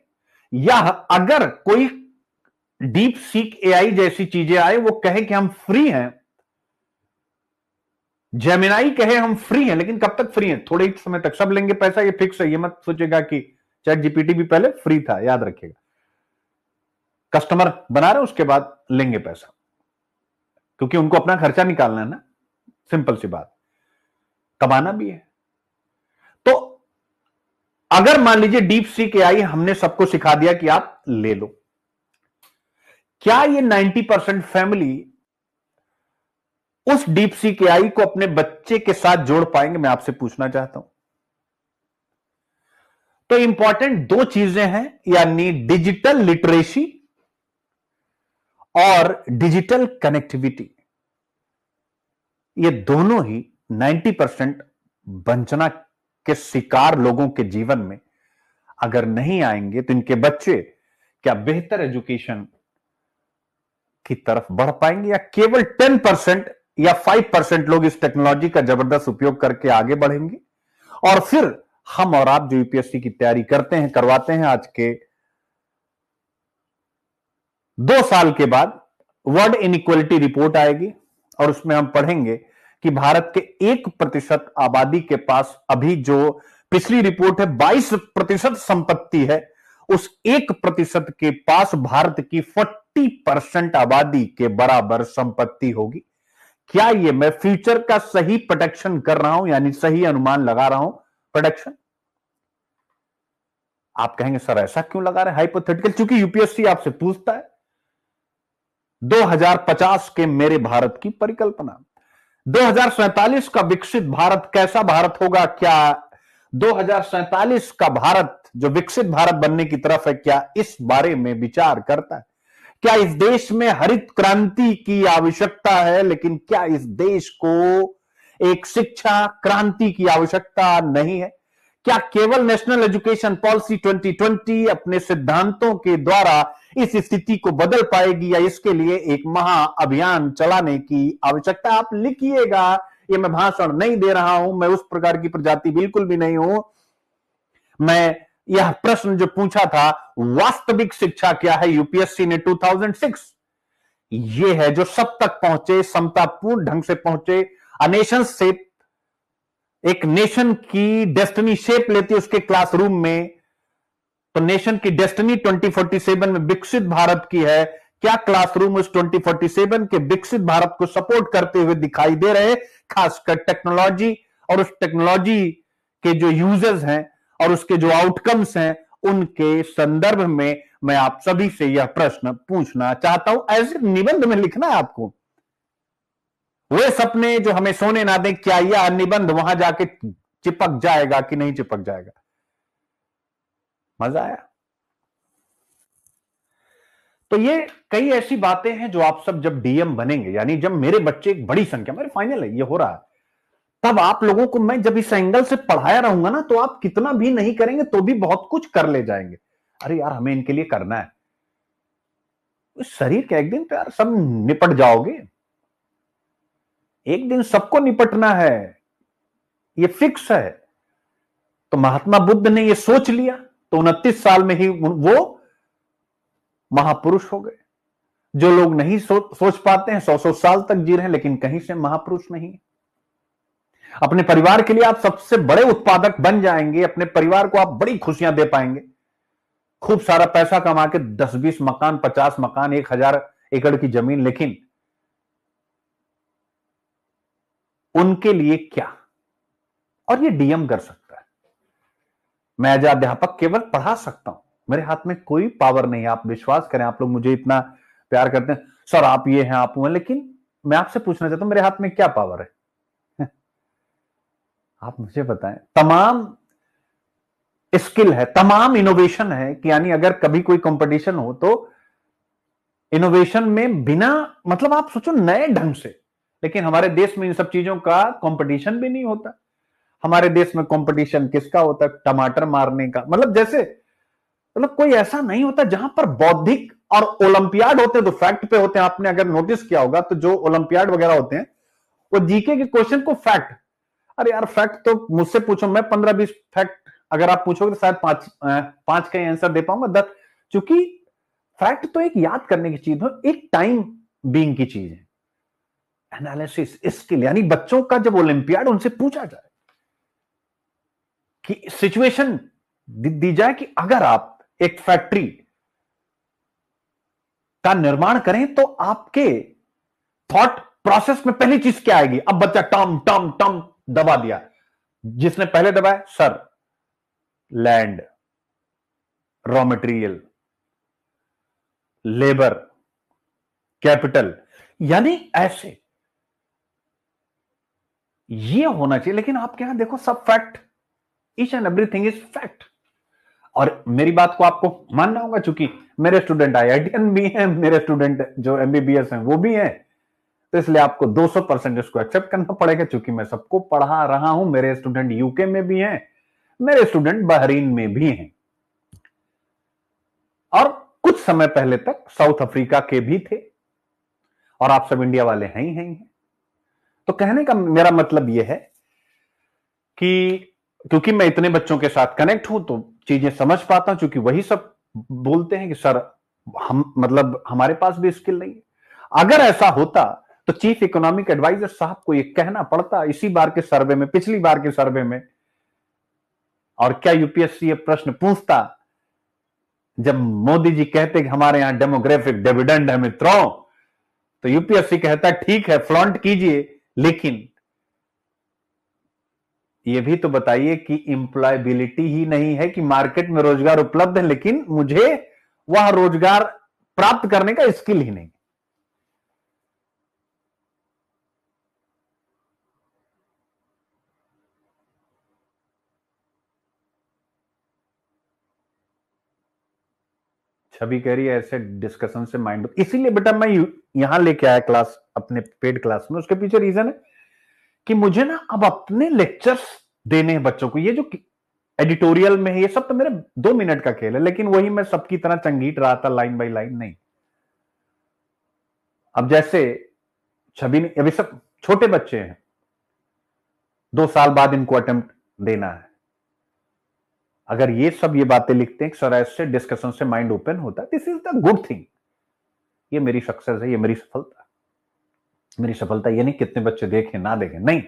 यह अगर कोई डीप सीक एआई जैसी चीजें आए, वो कहे कि हम फ्री हैं, जेमिनाई कहे हम फ्री हैं, लेकिन कब तक फ्री हैं? थोड़े ही समय तक, सब लेंगे पैसा, ये फिक्स है। ये मत सोचेगा कि चैट जीपीटी भी पहले फ्री था, याद रखिएगा। कस्टमर बना रहे उसके बाद लेंगे पैसा, क्योंकि उनको अपना खर्चा निकालना है ना, सिंपल सी बात, कमाना भी है। तो अगर मान लीजिए डीप सीक एआई हमने सबको सिखा दिया कि आप ले लो, क्या ये 90% फैमिली उस डीप सीक एआई को अपने बच्चे के साथ जोड़ पाएंगे? मैं आपसे पूछना चाहता हूं। तो इंपॉर्टेंट दो चीजें हैं, यानी डिजिटल लिटरेसी और डिजिटल कनेक्टिविटी। ये दोनों ही 90% वंचना के शिकार लोगों के जीवन में अगर नहीं आएंगे तो इनके बच्चे क्या बेहतर एजुकेशन की तरफ बढ़ पाएंगे, या केवल 10% या 5% लोग इस टेक्नोलॉजी का जबरदस्त उपयोग करके आगे बढ़ेंगे? और फिर हम और आप जो यूपीएससी की तैयारी करते हैं, करवाते हैं, आज के 2 साल के बाद वर्ल्ड इनइक्वालिटी रिपोर्ट आएगी और उसमें हम पढ़ेंगे कि भारत के 1% आबादी के पास अभी जो पिछली रिपोर्ट है 22% संपत्ति है, उस 1% के पास भारत की 40% आबादी के बराबर संपत्ति होगी। क्या ये मैं फ्यूचर का सही प्रोडक्शन कर रहा हूं, यानी सही अनुमान लगा रहा हूं प्रोडक्शन? आप कहेंगे सर ऐसा क्यों लगा रहे हैं हाइपोथेटिकल? क्योंकि यूपीएससी आपसे पूछता है 2050 के मेरे भारत की परिकल्पना, 2047 का विकसित भारत कैसा भारत होगा, क्या 2047 का भारत जो विकसित भारत बनने की तरफ है, क्या इस बारे में विचार करता है? क्या इस देश में हरित क्रांति की आवश्यकता है, लेकिन क्या इस देश को एक शिक्षा क्रांति की आवश्यकता नहीं है? क्या केवल नेशनल एजुकेशन पॉलिसी 2020 अपने सिद्धांतों के द्वारा इस स्थिति को बदल पाएगी, या इसके लिए एक महा अभियान चलाने की आवश्यकता? आप लिखिएगा, ये मैं भाषण नहीं दे रहा हूं, मैं उस प्रकार की प्रजाति बिल्कुल भी नहीं हूं। मैं यह प्रश्न जो पूछा था, वास्तविक शिक्षा क्या है, यूपीएससी ने 2006, ये है जो सब तक पहुंचे, समतापूर्ण ढंग से पहुंचे। अ नेशन शेप, एक नेशन की डेस्टिनी शेप लेती है उसके क्लासरूम में, तो नेशन की डेस्टिनी 2047 में विकसित भारत की है। क्या क्लासरूम उस 2047 के विकसित भारत को सपोर्ट करते हुए दिखाई दे रहे, खासकर टेक्नोलॉजी और उस टेक्नोलॉजी के जो यूजर्स हैं और उसके जो आउटकम्स हैं, उनके संदर्भ में मैं आप सभी से यह प्रश्न पूछना चाहता हूं। ऐसे निबंध में लिखना है आपको, वे सपने जो हमें सोने ना दें, क्या यह निबंध वहां जाके चिपक जाएगा कि नहीं चिपक जाएगा? मजा आया? तो ये कई ऐसी बातें हैं जो आप सब जब डीएम बनेंगे, यानी जब मेरे बच्चे एक बड़ी संख्या, मेरे फाइनल है ये हो रहा है, तब आप लोगों को मैं जब इस एंगल से पढ़ाया रहूंगा ना, तो आप कितना भी नहीं करेंगे तो भी बहुत कुछ कर ले जाएंगे। अरे यार हमें इनके लिए करना है, इस शरीर के एक दिन तो यार सब निपट जाओगे, एक दिन सबको निपटना है, ये फिक्स है। तो महात्मा बुद्ध ने ये सोच लिया तो 29 साल में ही वो महापुरुष हो गए। जो लोग नहीं सोच पाते हैं 100-100 साल तक जी रहे हैं, लेकिन कहीं से महापुरुष नहीं। अपने परिवार के लिए आप सबसे बड़े उत्पादक बन जाएंगे, अपने परिवार को आप बड़ी खुशियां दे पाएंगे, खूब सारा पैसा कमा के 10-20 मकान, 50 मकान, 1000 एकड़ की जमीन, लेकिन उनके लिए क्या? और ये डीएम कर सकता है, मैं एज अध्यापक केवल पढ़ा सकता हूं, मेरे हाथ में कोई पावर नहीं है। आप विश्वास करें, आप लोग मुझे इतना प्यार करते हैं, सर आप ये हैं आप वो हैं, लेकिन मैं आपसे पूछना चाहता हूं मेरे हाथ में क्या पावर है? आप मुझे बताएं। तमाम स्किल है, तमाम इनोवेशन है, कि यानी अगर कभी कोई कंपटीशन हो तो इनोवेशन में बिना, मतलब आप सोचो नए ढंग से, लेकिन हमारे देश में इन सब चीजों का कंपटीशन भी नहीं होता। हमारे देश में कंपटीशन किसका होता है? टमाटर मारने का। मतलब जैसे, मतलब कोई ऐसा नहीं होता जहां पर बौद्धिक और ओलंपियाड होते हैं तो फैक्ट पे होते हैं। आपने अगर नोटिस किया होगा तो जो ओलंपियाड वगैरह होते हैं वो जीके के क्वेश्चन को फैक्ट, अरे यार फैक्ट तो मुझसे पूछो, मैं 15-20 फैक्ट अगर आप पूछोगे तो शायद पांच का आंसर दे पाऊंगा, 10। क्योंकि फैक्ट तो एक याद करने की चीज है, एक टाइम बीइंग की चीज है। एनालिसिस स्किल, यानी बच्चों का जब ओलंपियाड उनसे पूछा जाए कि सिचुएशन दी जाए कि अगर आप एक फैक्ट्री का निर्माण करें तो आपके थॉट प्रोसेस में पहली चीज क्या आएगी? अब बच्चा टम टम टम दबा दिया। जिसने पहले दबाया, sir land, raw material, labour, capital, यानी ऐसे ये होना चाहिए। लेकिन आपके यहां देखो सब fact, each and everything is fact. और मेरी बात को आपको मानना होगा, चूंकि मेरे स्टूडेंट आईआईटीएन भी हैं, मेरे स्टूडेंट जो एमबीबीएस हैं वो भी हैं, तो इसलिए आपको 200% इसको एक्सेप्ट करना पड़ेगा। चूंकि मैं सबको पढ़ा रहा हूं, मेरे स्टूडेंट यूके में भी हैं, मेरे स्टूडेंट बहरीन में भी हैं, और कुछ समय पहले तक साउथ अफ्रीका के भी थे, और आप सब इंडिया वाले हैं ही हैं। तो कहने का मेरा मतलब यह है कि क्योंकि मैं इतने बच्चों के साथ कनेक्ट हूं तो चीजें समझ पाता हूं, क्योंकि वही सब बोलते हैं कि सर हम मतलब हमारे पास भी स्किल नहीं है। अगर ऐसा होता तो चीफ इकोनॉमिक एडवाइजर साहब को यह कहना पड़ता इसी बार के सर्वे में, पिछली बार के सर्वे में। और क्या यूपीएससी ये प्रश्न पूछता जब मोदी जी कहते कि हमारे यहां डेमोग्राफिक डिविडेंड है मित्रों, तो यूपीएससी कहता है ठीक है फ्लॉन्ट कीजिए, लेकिन ये भी तो बताइए कि इंप्लॉयबिलिटी ही नहीं है, कि मार्केट में रोजगार उपलब्ध है लेकिन मुझे वह रोजगार प्राप्त करने का स्किल ही नहीं। छवि कह रही है ऐसे डिस्कशन से माइंड, इसीलिए बेटा मैं यहां लेके आया क्लास, अपने पेड क्लास में। उसके पीछे रीजन है कि मुझे ना अब अपने लेक्चर्स देने हैं बच्चों को। ये जो एडिटोरियल में है ये सब तो मेरे 2 मिनट का खेल है, लेकिन वही मैं सबकी तरह चंगीट रहा था लाइन बाई लाइन नहीं। अब जैसे छवि ने, अभी सब छोटे बच्चे हैं, 2 साल बाद इनको अटेम्प्ट देना है। अगर ये सब ये बातें लिखते हैं सर ऐसे डिस्कशन से माइंड ओपन होता है, this is the good thing. ये मेरी सक्सेस है, ये मेरी सफलता। मेरी सफलता ये नहीं कितने बच्चे देखें ना देखें, नहीं।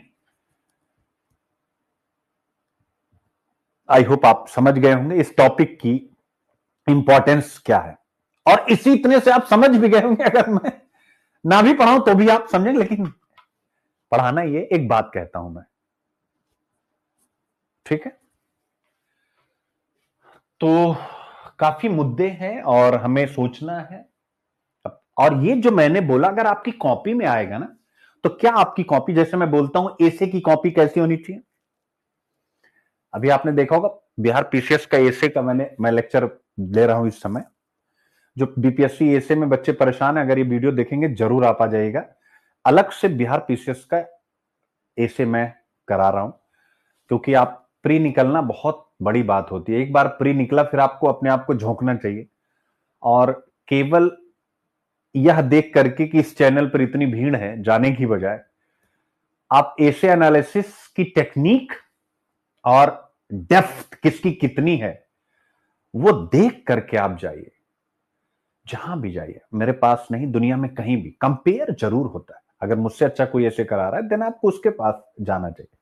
आई होप आप समझ गए होंगे इस टॉपिक की इंपॉर्टेंस क्या है, और इसी इतने से आप समझ भी गए होंगे। अगर मैं ना भी पढ़ाऊं तो भी आप समझेंगे, लेकिन पढ़ाना ये एक बात कहता हूं मैं, ठीक है। तो काफी मुद्दे हैं और हमें सोचना है। और ये जो मैंने बोला अगर आपकी कॉपी में आएगा ना, तो क्या आपकी कॉपी, जैसे मैं बोलता हूं एसे की कॉपी कैसी होनी चाहिए। अभी आपने देखा होगा बिहार पीसीएस का एसे का मैं लेक्चर ले रहा हूं इस समय। जो बीपीएससी एसे में बच्चे परेशान है, अगर ये वीडियो देखेंगे जरूर आप आ जाइएगा। अलग से बिहार पीसीएस का एसे मैं करा रहा हूं, क्योंकि आप प्री निकलना बहुत बड़ी बात होती है। एक बार प्री निकला फिर आपको अपने आप को झोंकना चाहिए, और केवल यह देख करके कि इस चैनल पर इतनी भीड़ है जाने की बजाय आप एसे एनालिसिस की टेक्निक और डेप्थ किसकी कितनी है वो देख करके आप जाइए। जहां भी जाइए, मेरे पास नहीं दुनिया में कहीं भी कंपेयर जरूर होता है। अगर मुझसे अच्छा कोई ऐसे करा रहा है देन आपको उसके पास जाना चाहिए।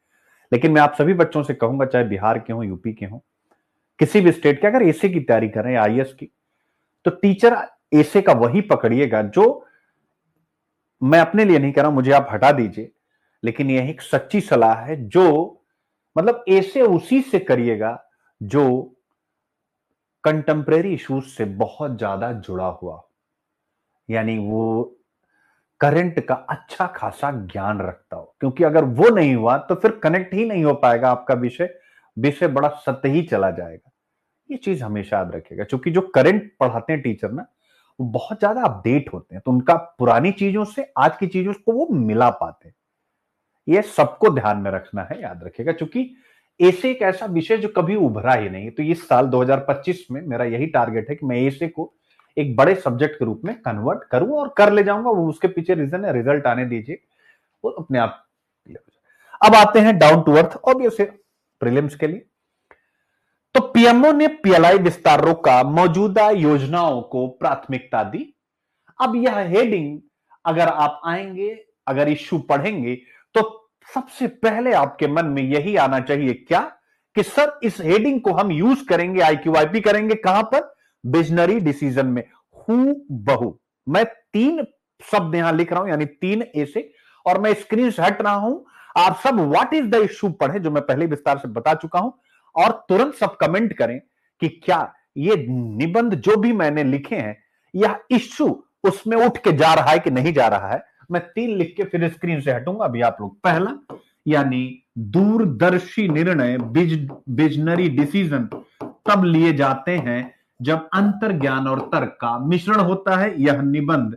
लेकिन मैं आप सभी बच्चों से कहूंगा, चाहे बिहार के हों, यूपी के हों, किसी भी स्टेट के, अगर एसे की तैयारी कर रहे हैं आईएएस की, तो टीचर एसे का वही पकड़िएगा जो, मैं अपने लिए नहीं कह रहा हूं मुझे आप हटा दीजिए, लेकिन यह एक सच्ची सलाह है, जो मतलब ऐसे उसी से करिएगा जो कंटेम्प्रेरी इश्यूज से बहुत ज्यादा जुड़ा हुआ, यानी वो करंट का अच्छा खासा ज्ञान रखता हो। क्योंकि अगर वो नहीं हुआ तो फिर कनेक्ट ही नहीं हो पाएगा आपका विषय, विषय बड़ा सतही चला जाएगा। ये चीज हमेशा याद रखिएगा, क्योंकि जो करंट पढ़ाते हैं टीचर ना, वो बहुत ज्यादा अपडेट होते हैं, तो उनका पुरानी चीजों से आज की चीजों को वो मिला पाते हैं। ये सबको ध्यान में रखना है, याद रखिएगा। क्योंकि ऐसे एक ऐसा विषय जो कभी उभरा ही नहीं, तो इस साल 2025 में मेरा यही टारगेट है कि मैं ऐसे को एक बड़े सब्जेक्ट के रूप में कन्वर्ट करूं और कर ले जाऊंगा। वो उसके पीछे रीजन है, रिजल्ट आने दीजिए, वो अपने आप। अब आते हैं डाउन टू अर्थ ऑब्वियस है प्रीलिम्स के लिए। तो पीएमओ ने पीएलआई विस्तार रोका, मौजूदा योजनाओं को प्राथमिकता दी। अब यह हेडिंग अगर आप आएंगे, अगर इश्यू पढ़ेंगे, तो सबसे पहले आपके मन में यही आना चाहिए क्या, कि सर इस हेडिंग को हम यूज करेंगे, आईक्यूआईपी करेंगे कहां पर, विजनरी डिसीजन में, हु बहु। मैं 3 शब्द यहां लिख रहा हूं, यानी 3 ए से, और मैं स्क्रीन से हट रहा हूं। आप सब व्हाट इज द इश्यू पढ़े, जो मैं पहले विस्तार से बता चुका हूं, और तुरंत सब कमेंट करें कि क्या ये निबंध जो भी मैंने लिखे हैं, यह इश्यू उसमें उठ के जा रहा है कि नहीं जा रहा है। मैं 3 लिख के फिर स्क्रीन से हटूंगा। अभी आप लोग पहला, यानी दूरदर्शी निर्णय, विजनरी डिसीजन तब लिए जाते हैं जब अंतर्ज्ञान और तर्क का मिश्रण होता है, यह निबंध।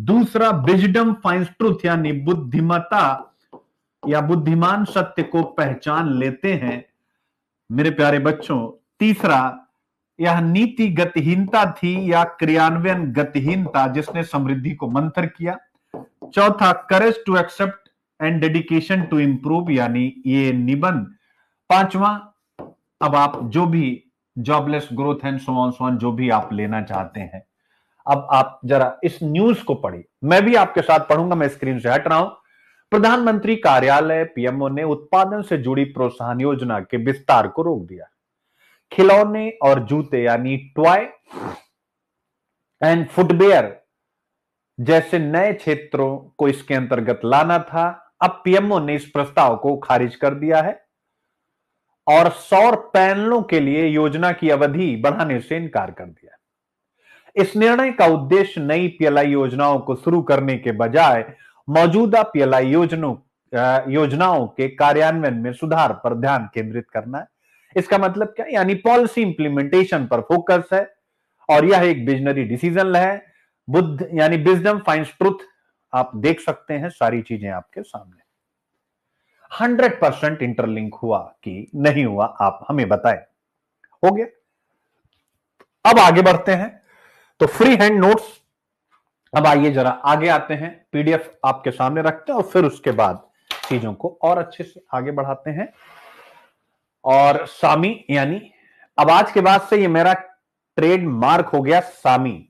दूसरा, विजडम फाइंड्स ट्रूथ, यानी बुद्धिमता या बुद्धिमान सत्य को पहचान लेते हैं, मेरे प्यारे बच्चों। तीसरा, यह नीति गतिहीनता थी या क्रियान्वयन गतिहीनता जिसने समृद्धि को मंथर किया। चौथा, courage to accept and dedication to improve, यानी ये निबंध। पांचवा, अब आप जो भी jobless growth and so on जो भी आप लेना चाहते हैं, अब आप जरा इस न्यूज को पढ़िए। मैं भी आपके साथ पढ़ूंगा, मैं स्क्रीन से हट रहा हूं। प्रधानमंत्री कार्यालय पीएमओ ने उत्पादन से जुड़ी प्रोत्साहन योजना के विस्तार को रोक दिया। खिलौने और जूते, यानी टॉय एंड फुटवेयर जैसे नए क्षेत्रों को इसके अंतर्गत लाना था। अब पीएमओ ने इस प्रस्ताव को खारिज कर दिया है और सौर पैनलों के लिए योजना की अवधि बढ़ाने से इनकार कर दिया। इस निर्णय का उद्देश्य नई पीएलआई योजनाओं को शुरू करने के बजाय मौजूदा पीएलआई योजनाओं के कार्यान्वयन में सुधार पर ध्यान केंद्रित करना है। इसका मतलब क्या, यानी पॉलिसी इंप्लीमेंटेशन पर फोकस है, और यह एक विजनरी डिसीजन है। बुद्ध यानी विजडम फाइंड्स ट्रूथ, आप देख सकते हैं सारी चीजें आपके सामने। 100% इंटरलिंक हुआ कि नहीं हुआ, आप हमें बताएं। हो गया। अब आगे बढ़ते हैं। तो फ्री हैंड नोट्स, अब आइए जरा आगे आते हैं, पीडीएफ आपके सामने रखते हैं और फिर उसके बाद चीजों को और अच्छे से आगे बढ़ाते हैं। और सामी, यानी अब आज के बाद से ये मेरा ट्रेडमार्क हो गया, सामी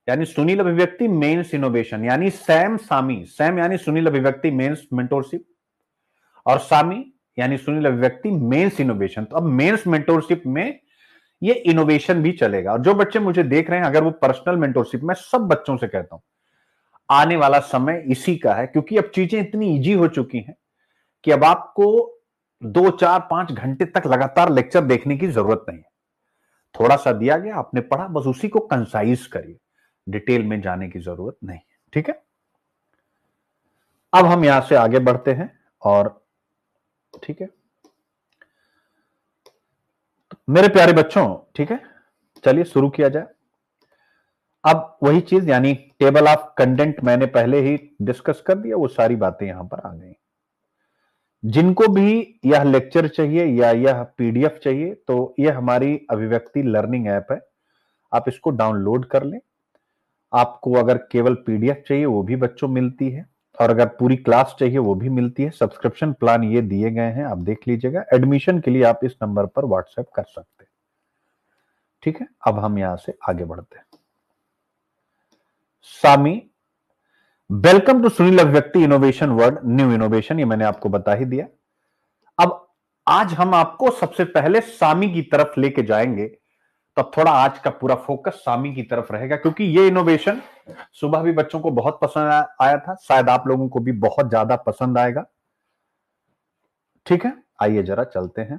यानी सुनील अभिव्यक्ति मेंस इनोवेशन, यानी सैम सामी। सैम यानी सुनील अभिव्यक्ति मेंस मेंटोरशिप, और सामी यानी सुनील अभिव्यक्ति मेंस इनोवेशन। तो अब मेंस मेंटोरशिप में ये इनोवेशन भी चलेगा। और जो बच्चे मुझे देख रहे हैं, अगर वो पर्सनल मेंटोरशिप, मैं सब बच्चों से कहता हूं आने वाला समय इसी का है, क्योंकि अब चीजें इतनी इजी हो चुकी हैं कि अब आपको 2, 4, 5 घंटे तक लगातार लेक्चर देखने की जरूरत नहीं है। थोड़ा सा दिया गया, आपने पढ़ा, बस उसी को कंसाइज करिए, डिटेल में जाने की जरूरत नहीं है। ठीक है, अब हम यहां से आगे बढ़ते हैं। और ठीक है मेरे प्यारे बच्चों, ठीक है, चलिए शुरू किया जाए। अब वही चीज, यानी टेबल ऑफ कंटेंट मैंने पहले ही डिस्कस कर दिया, वो सारी बातें यहां पर आ गई। जिनको भी यह लेक्चर चाहिए या यह पीडीएफ चाहिए, तो यह हमारी अभिव्यक्ति लर्निंग ऐप है, आप इसको डाउनलोड कर लें। आपको अगर केवल पीडीएफ चाहिए वो भी बच्चों मिलती है, और अगर पूरी क्लास चाहिए वो भी मिलती है। सब्सक्रिप्शन प्लान ये दिए गए हैं, आप देख लीजिएगा। एडमिशन के लिए आप इस नंबर पर व्हाट्सएप कर सकते हैं। ठीक है, अब हम यहां से आगे बढ़ते हैं। सामी, वेलकम टू सुनील अभिव्यक्ति इनोवेशन वर्ड न्यू इनोवेशन, ये मैंने आपको बता ही दिया। अब आज हम आपको सबसे पहले सामी की तरफ लेके जाएंगे, तो थोड़ा आज का पूरा फोकस सामी की तरफ रहेगा, क्योंकि ये इनोवेशन सुबह भी बच्चों को बहुत पसंद आया था, शायद आप लोगों को भी बहुत ज्यादा पसंद आएगा। ठीक है, आइए जरा चलते हैं।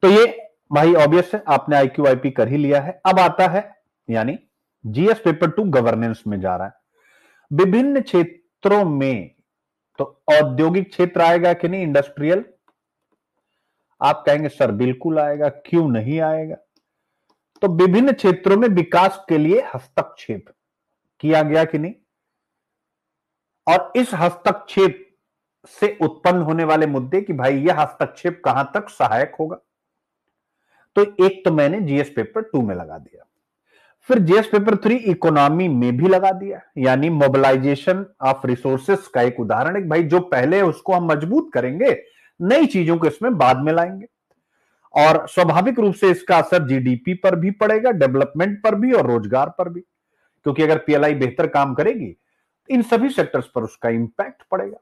तो ये भाई ऑब्वियस है, आपने आईक्यूआईपी कर ही लिया है। अब आता है, यानी जीएस पेपर 2 गवर्नेंस में जा रहा है। विभिन्न क्षेत्रों में, तो औद्योगिक क्षेत्र आएगा कि नहीं, इंडस्ट्रियल? आप कहेंगे सर बिल्कुल आएगा, क्यों नहीं आएगा? तो विभिन्न क्षेत्रों में विकास के लिए हस्तक्षेप किया गया कि नहीं, और इस हस्तक्षेप से उत्पन्न होने वाले मुद्दे कि भाई यह हस्तक्षेप कहां तक सहायक होगा। तो एक तो मैंने जीएस पेपर 2 में लगा दिया। फिर जीएस पेपर 3 इकोनॉमी में भी लगा दिया, यानी मोबिलाइजेशन ऑफ रिसोर्सेस का एक उदाहरण है। भाई जो पहले है उसको हम मजबूत करेंगे, नई चीजों को इसमें बाद में लाएंगे, और स्वाभाविक रूप से इसका असर जीडीपी पर भी पड़ेगा, डेवलपमेंट पर भी और रोजगार पर भी, क्योंकि अगर पीएलआई बेहतर काम करेगी इन सभी सेक्टर्स पर उसका इंपैक्ट पड़ेगा।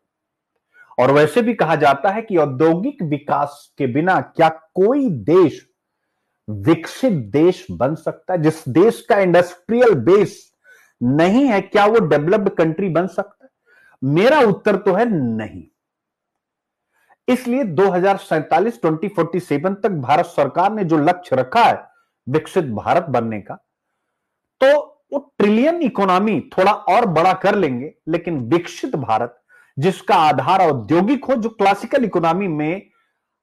और वैसे भी कहा जाता है कि औद्योगिक विकास के बिना क्या कोई देश विकसित देश बन सकता है? जिस देश का इंडस्ट्रियल बेस नहीं है, क्या वो डेवलप्ड कंट्री बन सकता है? मेरा उत्तर तो है नहीं। इसलिए 2047 2047 तक भारत सरकार ने जो लक्ष्य रखा है विकसित भारत बनने का, तो वो ट्रिलियन इकोनॉमी थोड़ा और बड़ा कर लेंगे, लेकिन विकसित भारत जिसका आधार औद्योगिक हो, जो क्लासिकल इकोनॉमी में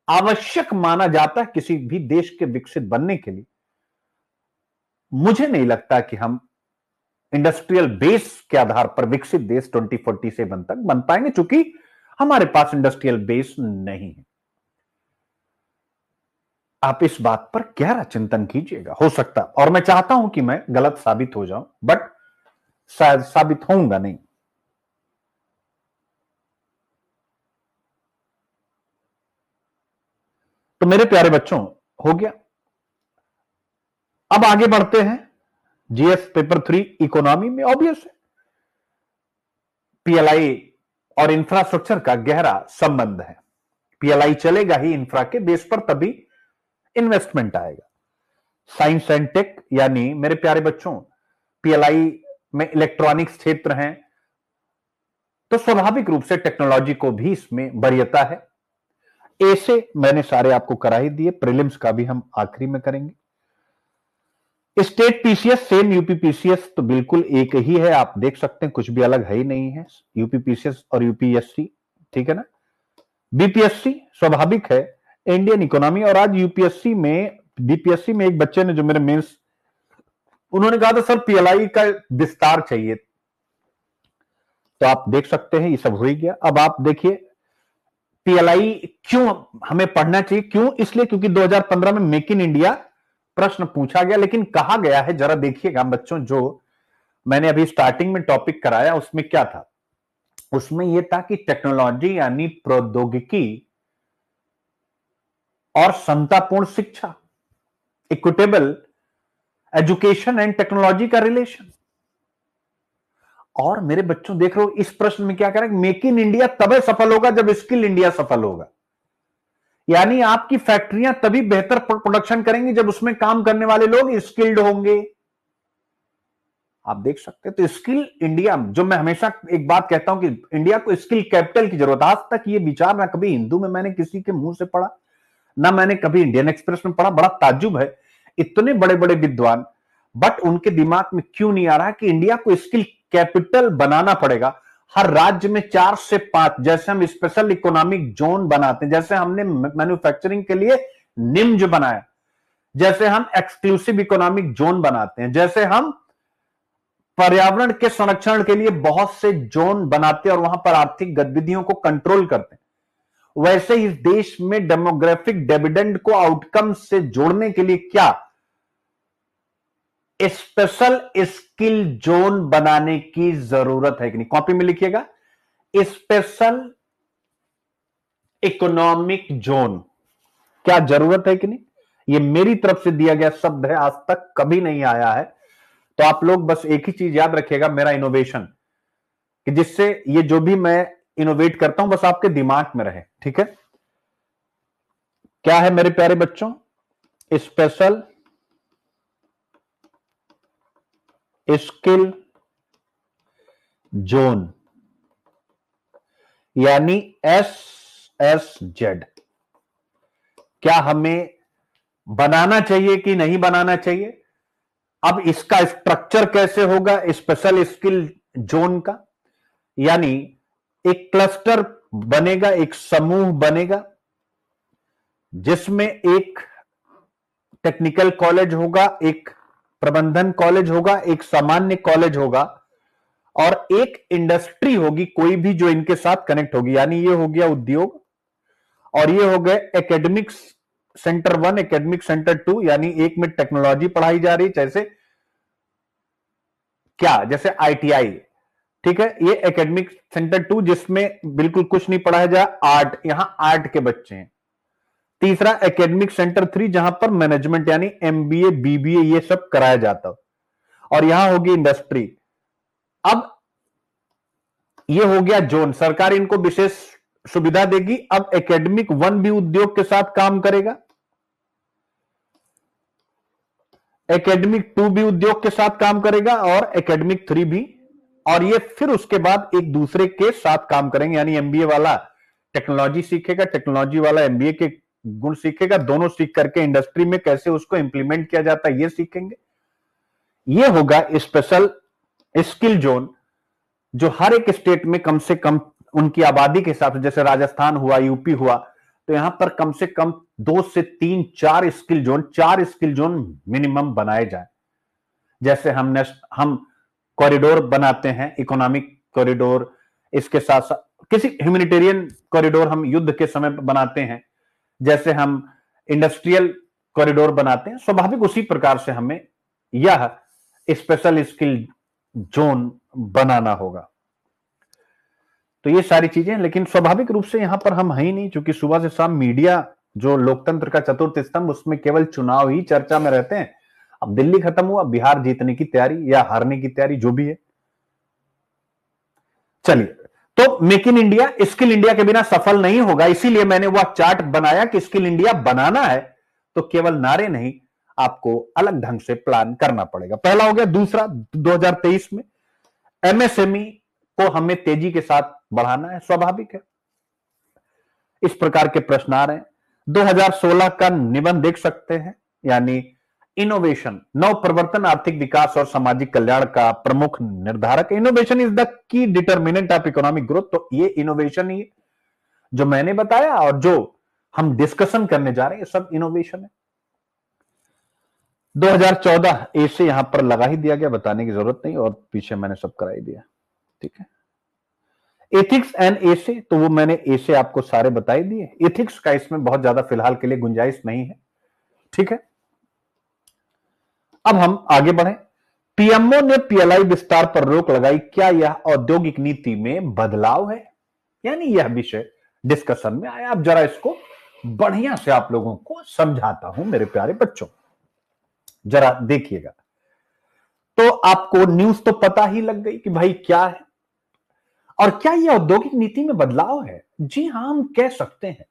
आवश्यक माना जाता है किसी भी देश के विकसित बनने के लिए, मुझे नहीं लगता कि हम इंडस्ट्रियल बेस के आधार पर विकसित देश 2047 तक बन पाएंगे, चूंकि हमारे पास इंडस्ट्रियल बेस नहीं है। आप इस बात पर गहरा चिंतन कीजिएगा। हो सकता, और मैं चाहता हूं कि मैं गलत साबित हो जाऊं, बट शायद साबित होऊंगा नहीं। तो मेरे प्यारे बच्चों, हो गया। अब आगे बढ़ते हैं जीएस पेपर 3 इकोनॉमी में। ऑब्वियस है पीएलआई और इंफ्रास्ट्रक्चर का गहरा संबंध है। पीएलआई चलेगा ही इंफ्रा के बेस पर, तभी इन्वेस्टमेंट आएगा। साइंस एंड टेक, यानी मेरे प्यारे बच्चों पीएलआई में इलेक्ट्रॉनिक्स क्षेत्र हैं, तो स्वाभाविक रूप से टेक्नोलॉजी को भी इसमें वरीयता है। ऐसे मैंने सारे आपको करा ही दिए, प्रीलिम्स का भी हम आखिरी में करेंगे। State PCS same UP PCS तो बिल्कुल एक ही है, आप देख सकते हैं, कुछ भी अलग है ही नहीं है यूपी पीसीएस और यूपीएससी, ठीक है ना। बीपीएससी स्वाभाविक है इंडियन इकोनॉमी, और आज यूपीएससी में बीपीएससी में एक बच्चे ने जो मेरे मेंस, उन्होंने कहा था सर पीएलआई का विस्तार चाहिए, तो आप देख सकते हैं ये सब हो ही गया। अब आप देखिए पीएलआई क्यों हमें पढ़ना चाहिए, क्यों? इसलिए क्योंकि 2015 में मेक इन इंडिया प्रश्न पूछा गया, लेकिन कहा गया है, जरा देखिएगा बच्चों, जो मैंने अभी स्टार्टिंग में टॉपिक कराया उसमें क्या था, उसमें यह था कि टेक्नोलॉजी यानी प्रौद्योगिकी और समतापूर्ण शिक्षा, इक्विटेबल एजुकेशन एंड टेक्नोलॉजी का रिलेशन। और मेरे बच्चों देख रहे हो इस प्रश्न में क्या कह रहा है, मेक इन इंडिया तभी सफल होगा जब स्किल इंडिया सफल होगा, यानी आपकी फैक्ट्रियां तभी बेहतर प्रोडक्शन करेंगी जब उसमें काम करने वाले लोग स्किल्ड होंगे। आप देख सकते हैं, तो स्किल इंडिया, जो मैं हमेशा एक बात कहता हूं कि इंडिया को स्किल कैपिटल की जरूरत, आज तक ये विचार ना कभी हिंदू में मैंने किसी के मुंह से पढ़ा, ना मैंने कभी इंडियन एक्सप्रेस में पढ़ा। बड़ा ताज्जुब है, इतने बड़े बड़े विद्वान, बट उनके दिमाग में क्यों नहीं आ रहा कि इंडिया को स्किल कैपिटल बनाना पड़ेगा। हर राज्य में 4 से 5, जैसे हम स्पेशल इकोनॉमिक जोन बनाते हैं, जैसे हमने मैन्युफैक्चरिंग के लिए निम्ज बनाया, जैसे हम एक्सक्लूसिव इकोनॉमिक जोन बनाते हैं, जैसे हम पर्यावरण के संरक्षण के लिए बहुत से जोन बनाते हैं और वहां पर आर्थिक गतिविधियों को कंट्रोल करते हैं, वैसे इस देश में डेमोग्राफिक डिविडेंड को आउटकम से जोड़ने के लिए क्या स्पेशल स्किल जोन बनाने की जरूरत है कि नहीं? कॉपी में लिखिएगा, स्पेशल इकोनॉमिक जोन, क्या जरूरत है कि नहीं? ये मेरी तरफ से दिया गया शब्द है, आज तक कभी नहीं आया है। तो आप लोग बस एक ही चीज याद रखिएगा, मेरा इनोवेशन, कि जिससे ये जो भी मैं इनोवेट करता हूं बस आपके दिमाग में रहे, ठीक है। क्या है मेरे प्यारे बच्चों? स्पेशल स्किल जोन, यानी SSZ। क्या हमें बनाना चाहिए कि नहीं बनाना चाहिए? अब इसका स्ट्रक्चर कैसे होगा स्पेशल स्किल जोन का? यानी एक क्लस्टर बनेगा, एक समूह बनेगा, जिसमें एक टेक्निकल कॉलेज होगा, एक प्रबंधन कॉलेज होगा, एक सामान्य कॉलेज होगा, और एक इंडस्ट्री होगी कोई भी जो इनके साथ कनेक्ट होगी। यानी ये हो गया उद्योग, और ये हो गए एकेडमिक्स सेंटर 1, एकेडमिक सेंटर 2, यानी एक में टेक्नोलॉजी पढ़ाई जा रही है, जैसे क्या, जैसे ITI, ठीक है, ये एकेडमिक सेंटर 2 जिसमें बिल्कुल कुछ नहीं पढ़ाया जाए, आर्ट, यहां आर्ट के बच्चे हैं। तीसरा एकेडमिक सेंटर 3 जहां पर मैनेजमेंट यानी MBA BBA ये सब कराया जाता हो, और यहां होगी इंडस्ट्री। अब ये हो गया जोन, सरकार इनको विशेष सुविधा देगी। अब एकेडमिक 1 भी उद्योग के साथ काम करेगा, एकेडमिक 2 भी उद्योग के साथ काम करेगा, और एकेडमिक 3 भी। और ये फिर उसके बाद एक दूसरे के साथ काम करेंगे, यानी MBA वाला टेक्नोलॉजी सीखेगा, टेक्नोलॉजी वाला MBA के गुण सीखेगा, दोनों सीख करके इंडस्ट्री में कैसे उसको इंप्लीमेंट किया जाता है ये सीखेंगे। ये होगा स्पेशल स्किल जोन, जो हर एक स्टेट में कम से कम उनकी आबादी के हिसाब से, जैसे राजस्थान हुआ, यूपी हुआ, तो यहां पर कम से कम 2 से 3 4 skill zone, 4 skill zone minimum बनाए जाए। जैसे हम कॉरिडोर बनाते हैं, इकोनॉमिक कॉरिडोर, इसके साथ साथ किसी ह्यूमैनिटेरियन कॉरिडोर हम युद्ध के समय बनाते हैं, जैसे हम इंडस्ट्रियल कॉरिडोर बनाते हैं, स्वाभाविक उसी प्रकार से हमें यह स्पेशल स्किल जोन बनाना होगा। तो ये सारी चीजें, लेकिन स्वाभाविक रूप से यहां पर हम है ही नहीं, क्योंकि सुबह से शाम मीडिया जो लोकतंत्र का चतुर्थ स्तंभ, उसमें केवल चुनाव ही चर्चा में रहते हैं। अब दिल्ली खत्म हुआ, बिहार जीतने की तैयारी या हारने की तैयारी, जो भी है। चलिए, तो make in India, skill India के बिना सफल नहीं होगा, इसीलिए मैंने वह चार्ट बनाया कि स्किल इंडिया बनाना है तो केवल नारे नहीं, आपको अलग ढंग से प्लान करना पड़ेगा। पहला हो गया। दूसरा, 2023 में MSME को हमें तेजी के साथ बढ़ाना है, स्वाभाविक है। इस प्रकार के प्रश्न आ रहे हैं। 2016 का निबंध देख सकते हैं, यानी इनोवेशन, नव प्रवर्तन, आर्थिक विकास और सामाजिक कल्याण का प्रमुख निर्धारक। Innovation is the key determinant of economic growth. तो ये इनोवेशन ही जो मैंने बताया और जो हम डिस्कशन करने जा रहे हैं, ये सब इनोवेशन है। 2014 ए से यहां पर लगा ही दिया गया, बताने की जरूरत नहीं, और पीछे मैंने सब करा ही दिया, ठीक है। एथिक्स एंड ए से, तो वो मैंने ए से आपको सारे बता ही दिए। एथिक्स का इसमें बहुत ज्यादा फिलहाल के लिए गुंजाइश नहीं है, ठीक है। अब हम आगे बढ़े। पीएमओ ने PLI विस्तार पर रोक लगाई, क्या यह औद्योगिक नीति में बदलाव है? यानी यह विषय डिस्कशन में आया। अब जरा इसको बढ़िया से आप लोगों को समझाता हूं मेरे प्यारे बच्चों, जरा देखिएगा। तो आपको न्यूज तो पता ही लग गई कि भाई क्या है, और क्या यह औद्योगिक नीति में बदलाव है? जी हां, हम कह सकते हैं,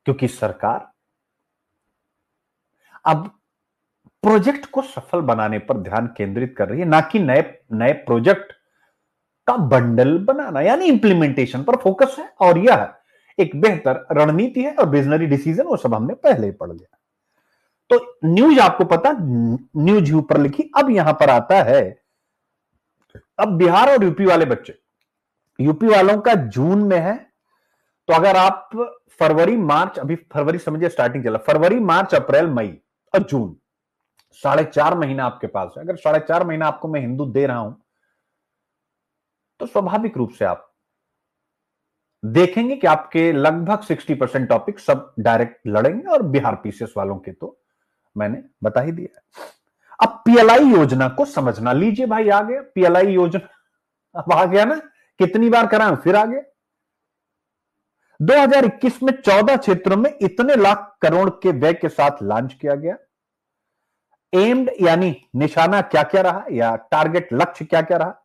क्योंकि सरकार अब प्रोजेक्ट को सफल बनाने पर ध्यान केंद्रित कर रही है, ना कि नए नए प्रोजेक्ट का बंडल बनाना, यानी इंप्लीमेंटेशन पर फोकस है। और यह एक बेहतर रणनीति है, और विजनरी डिसीजन वो सब हमने पहले ही पढ़ लिया। तो न्यूज आपको पता, न्यूज ऊपर लिखी। अब यहां पर आता है, अब बिहार और यूपी वाले बच्चे, यूपी वालों का जून में है, तो अगर आप फरवरी मार्च, अभी फरवरी समझिए स्टार्टिंग चला, फरवरी मार्च अप्रैल मई और जून, 4.5 महीना आपके पास है। अगर 4.5 महीना आपको मैं हिंदू दे रहा हूं, तो स्वाभाविक रूप से आप देखेंगे कि आपके लगभग 60% टॉपिक सब डायरेक्ट लड़ेंगे, और बिहार पीसीएस वालों के तो मैंने बता ही दिया। अब PLI योजना को समझना, लीजिए भाई आ गया PLI योजना, अब आ गया ना, कितनी बार कराएं फिर आ गया। 2021 में 14 क्षेत्रों में इतने लाख करोड़ के व्यय के साथ लॉन्च किया गया। एम्ड यानी निशाना क्या क्या रहा, या टारगेट लक्ष्य क्या क्या रहा?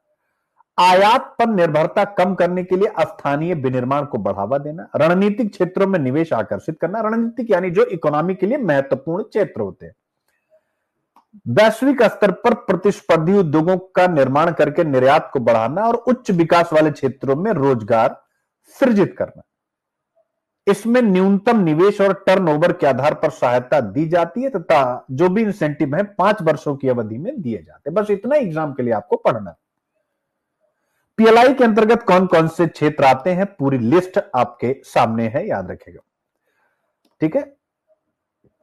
आयात पर निर्भरता कम करने के लिए स्थानीय विनिर्माण को बढ़ावा देना, रणनीतिक क्षेत्रों में निवेश आकर्षित करना, रणनीतिक यानी जो इकोनॉमी के लिए महत्वपूर्ण क्षेत्र होते हैं, वैश्विक स्तर पर प्रतिस्पर्धी उद्योगों का निर्माण करके निर्यात को बढ़ाना, और उच्च विकास वाले क्षेत्रों में रोजगार सृजित करना। इसमें न्यूनतम निवेश और टर्नओवर के आधार पर सहायता दी जाती है, तथा जो भी इंसेंटिव है 5 वर्षों की अवधि में दिए जाते हैं। बस इतना एग्जाम के लिए आपको पढ़ना। PLI के अंतर्गत कौन कौन से क्षेत्र आते हैं, पूरी लिस्ट आपके सामने है, याद रखेगा, ठीक है।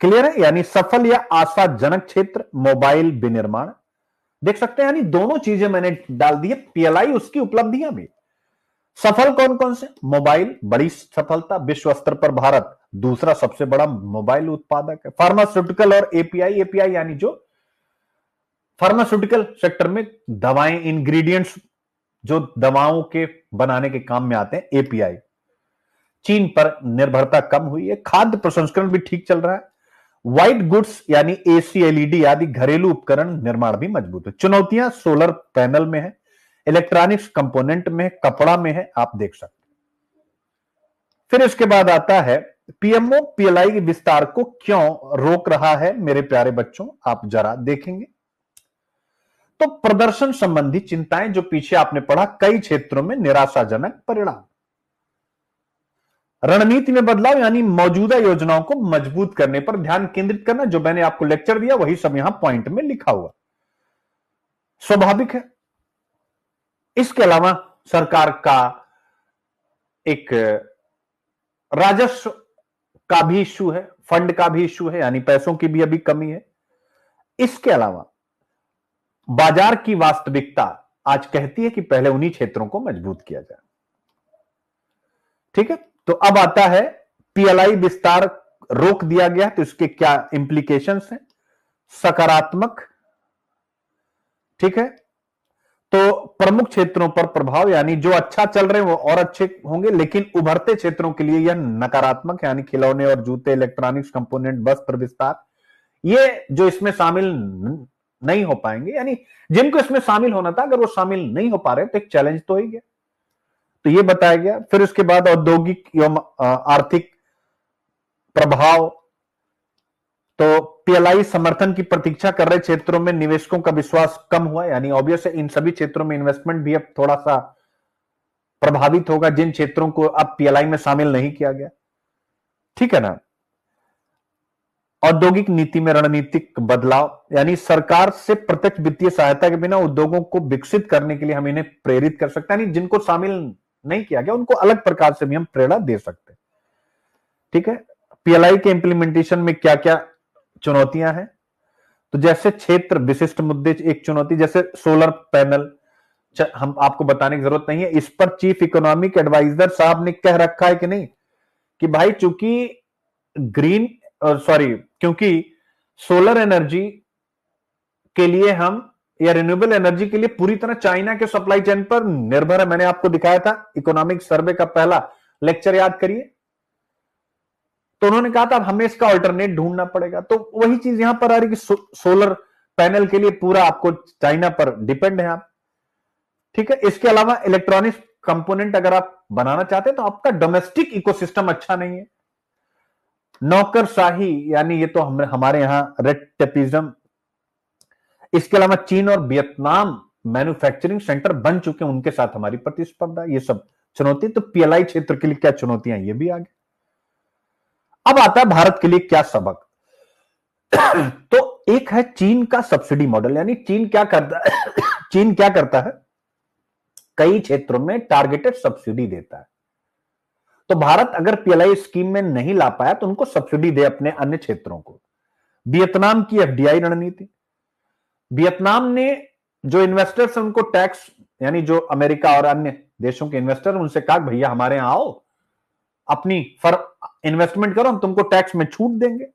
क्लियर है? यानी सफल या आशाजनक क्षेत्र, मोबाइल विनिर्माण, देख सकते हैं, यानी दोनों चीजें मैंने डाल दी है। PLI उसकी उपलब्धियां भी। सफल कौन कौन से? मोबाइल, बड़ी सफलता, विश्व स्तर पर भारत दूसरा सबसे बड़ा मोबाइल उत्पादक है। फार्मास्यूटिकल और API यानी जो फार्मास्यूटिकल सेक्टर में दवाएं, इंग्रेडिएंट्स जो दवाओं के बनाने के काम में आते हैं, एपीआई, चीन पर निर्भरता कम हुई है। खाद्य प्रसंस्करण भी ठीक चल रहा है। व्हाइट गुड्स यानी एसी, एलईडी आदि घरेलू उपकरण निर्माण भी मजबूत है। चुनौतियां सोलर पैनल में है, इलेक्ट्रॉनिक्स कंपोनेंट में है, कपड़ा में है, आप देख सकते हैं। फिर इसके बाद आता है पीएमओ पीएलआई के विस्तार को क्यों रोक रहा है मेरे प्यारे बच्चों, आप जरा देखेंगे तो प्रदर्शन संबंधी चिंताएं जो पीछे आपने पढ़ा, कई क्षेत्रों में निराशाजनक परिणाम। रणनीति में बदलाव यानी मौजूदा योजनाओं को मजबूत करने पर ध्यान केंद्रित करना, जो मैंने आपको लेक्चर दिया वही सब यहां पॉइंट में लिखा हुआ, स्वाभाविक है। इसके अलावा सरकार का एक राजस्व का भी इश्यू है, फंड का भी इश्यू है, यानी पैसों की भी अभी कमी है। इसके अलावा बाजार की वास्तविकता आज कहती है कि पहले उन्हीं क्षेत्रों को मजबूत किया जाए। ठीक है, तो अब आता है पीएलआई विस्तार रोक दिया गया, तो इसके क्या इंप्लीकेशंस हैं, सकारात्मक। ठीक है, तो प्रमुख क्षेत्रों पर प्रभाव, यानी जो अच्छा चल रहे हैं वो और अच्छे होंगे, लेकिन उभरते क्षेत्रों के लिए यह नकारात्मक, यानी खिलौने और जूते, इलेक्ट्रॉनिक्स कंपोनेंट, वस्त्र विस्तार, ये जो इसमें शामिल नहीं हो पाएंगे, यानी जिनको इसमें शामिल होना था अगर वो शामिल नहीं हो पा रहे तो एक चैलेंज तो ही गया, तो ये बताया गया। फिर उसके बाद औद्योगिक एवं आर्थिक प्रभाव, तो पीएलआई समर्थन की प्रतीक्षा कर रहे क्षेत्रों में निवेशकों का विश्वास कम हुआ, यानी ऑब्वियस है इन सभी क्षेत्रों में इन्वेस्टमेंट भी अब थोड़ा सा प्रभावित होगा जिन क्षेत्रों को अब पीएलआई में शामिल नहीं किया गया। ठीक है ना। औद्योगिक नीति में रणनीतिक बदलाव, यानी सरकार से प्रत्यक्ष वित्तीय सहायता के बिना उद्योगों को विकसित करने के लिए हम इन्हें प्रेरित कर सकते हैं, यानी जिनको शामिल नहीं किया गया उनको अलग प्रकार से भी हम प्रेरणा दे सकते हैं। ठीक है, पीएलआई के इंप्लीमेंटेशन में क्या क्या चुनौतियां हैं, तो जैसे क्षेत्र विशिष्ट मुद्दे एक चुनौती, जैसे सोलर पैनल, हम आपको बताने की जरूरत नहीं है, इस पर चीफ इकोनॉमिक एडवाइजर साहब ने कह रखा है कि नहीं कि भाई चूंकि क्योंकि सोलर एनर्जी के लिए हम या रिन्यूएबल एनर्जी के लिए पूरी तरह चाइना के सप्लाई चेन पर निर्भर है। मैंने आपको दिखाया था इकोनॉमिक सर्वे का पहला लेक्चर, याद करिए। तो उन्होंने कहा था अब हमें इसका अल्टरनेट ढूंढना पड़ेगा, तो वही चीज यहां पर आ रही कि सोलर पैनल के लिए पूरा आपको चाइना पर डिपेंड है आप। ठीक है, इसके अलावा इलेक्ट्रॉनिक्स कंपोनेंट अगर आप बनाना चाहते हैं तो आपका डोमेस्टिक इकोसिस्टम अच्छा नहीं है। नौकरशाही, यानी ये तो हमारे यहां रेड टेपिज्म। इसके अलावा चीन और वियतनाम मैन्युफैक्चरिंग सेंटर बन चुके हैं, उनके साथ हमारी प्रतिस्पर्धा, ये सब चुनौती। तो पीएलआई क्षेत्र के लिए क्या चुनौतियां, ये भी आगे। अब आता है भारत के लिए क्या सबक। तो एक है चीन का सब्सिडी मॉडल, यानी चीन क्या करता है चीन क्या करता है, कई क्षेत्रों में टारगेटेड सब्सिडी देता है। तो भारत अगर पीएलआई स्कीम में नहीं ला पाया तो उनको सब्सिडी दे अपने अन्य क्षेत्रों को। वियतनाम की एफडीआई रणनीति, वियतनाम ने जो इन्वेस्टर्स हैं उनको टैक्स, यानी जो अमेरिका और अन्य देशों के इन्वेस्टर उनसे कहा भैया हमारे यहां आओ, अपनी इन्वेस्टमेंट करो, हम तुमको टैक्स में छूट देंगे।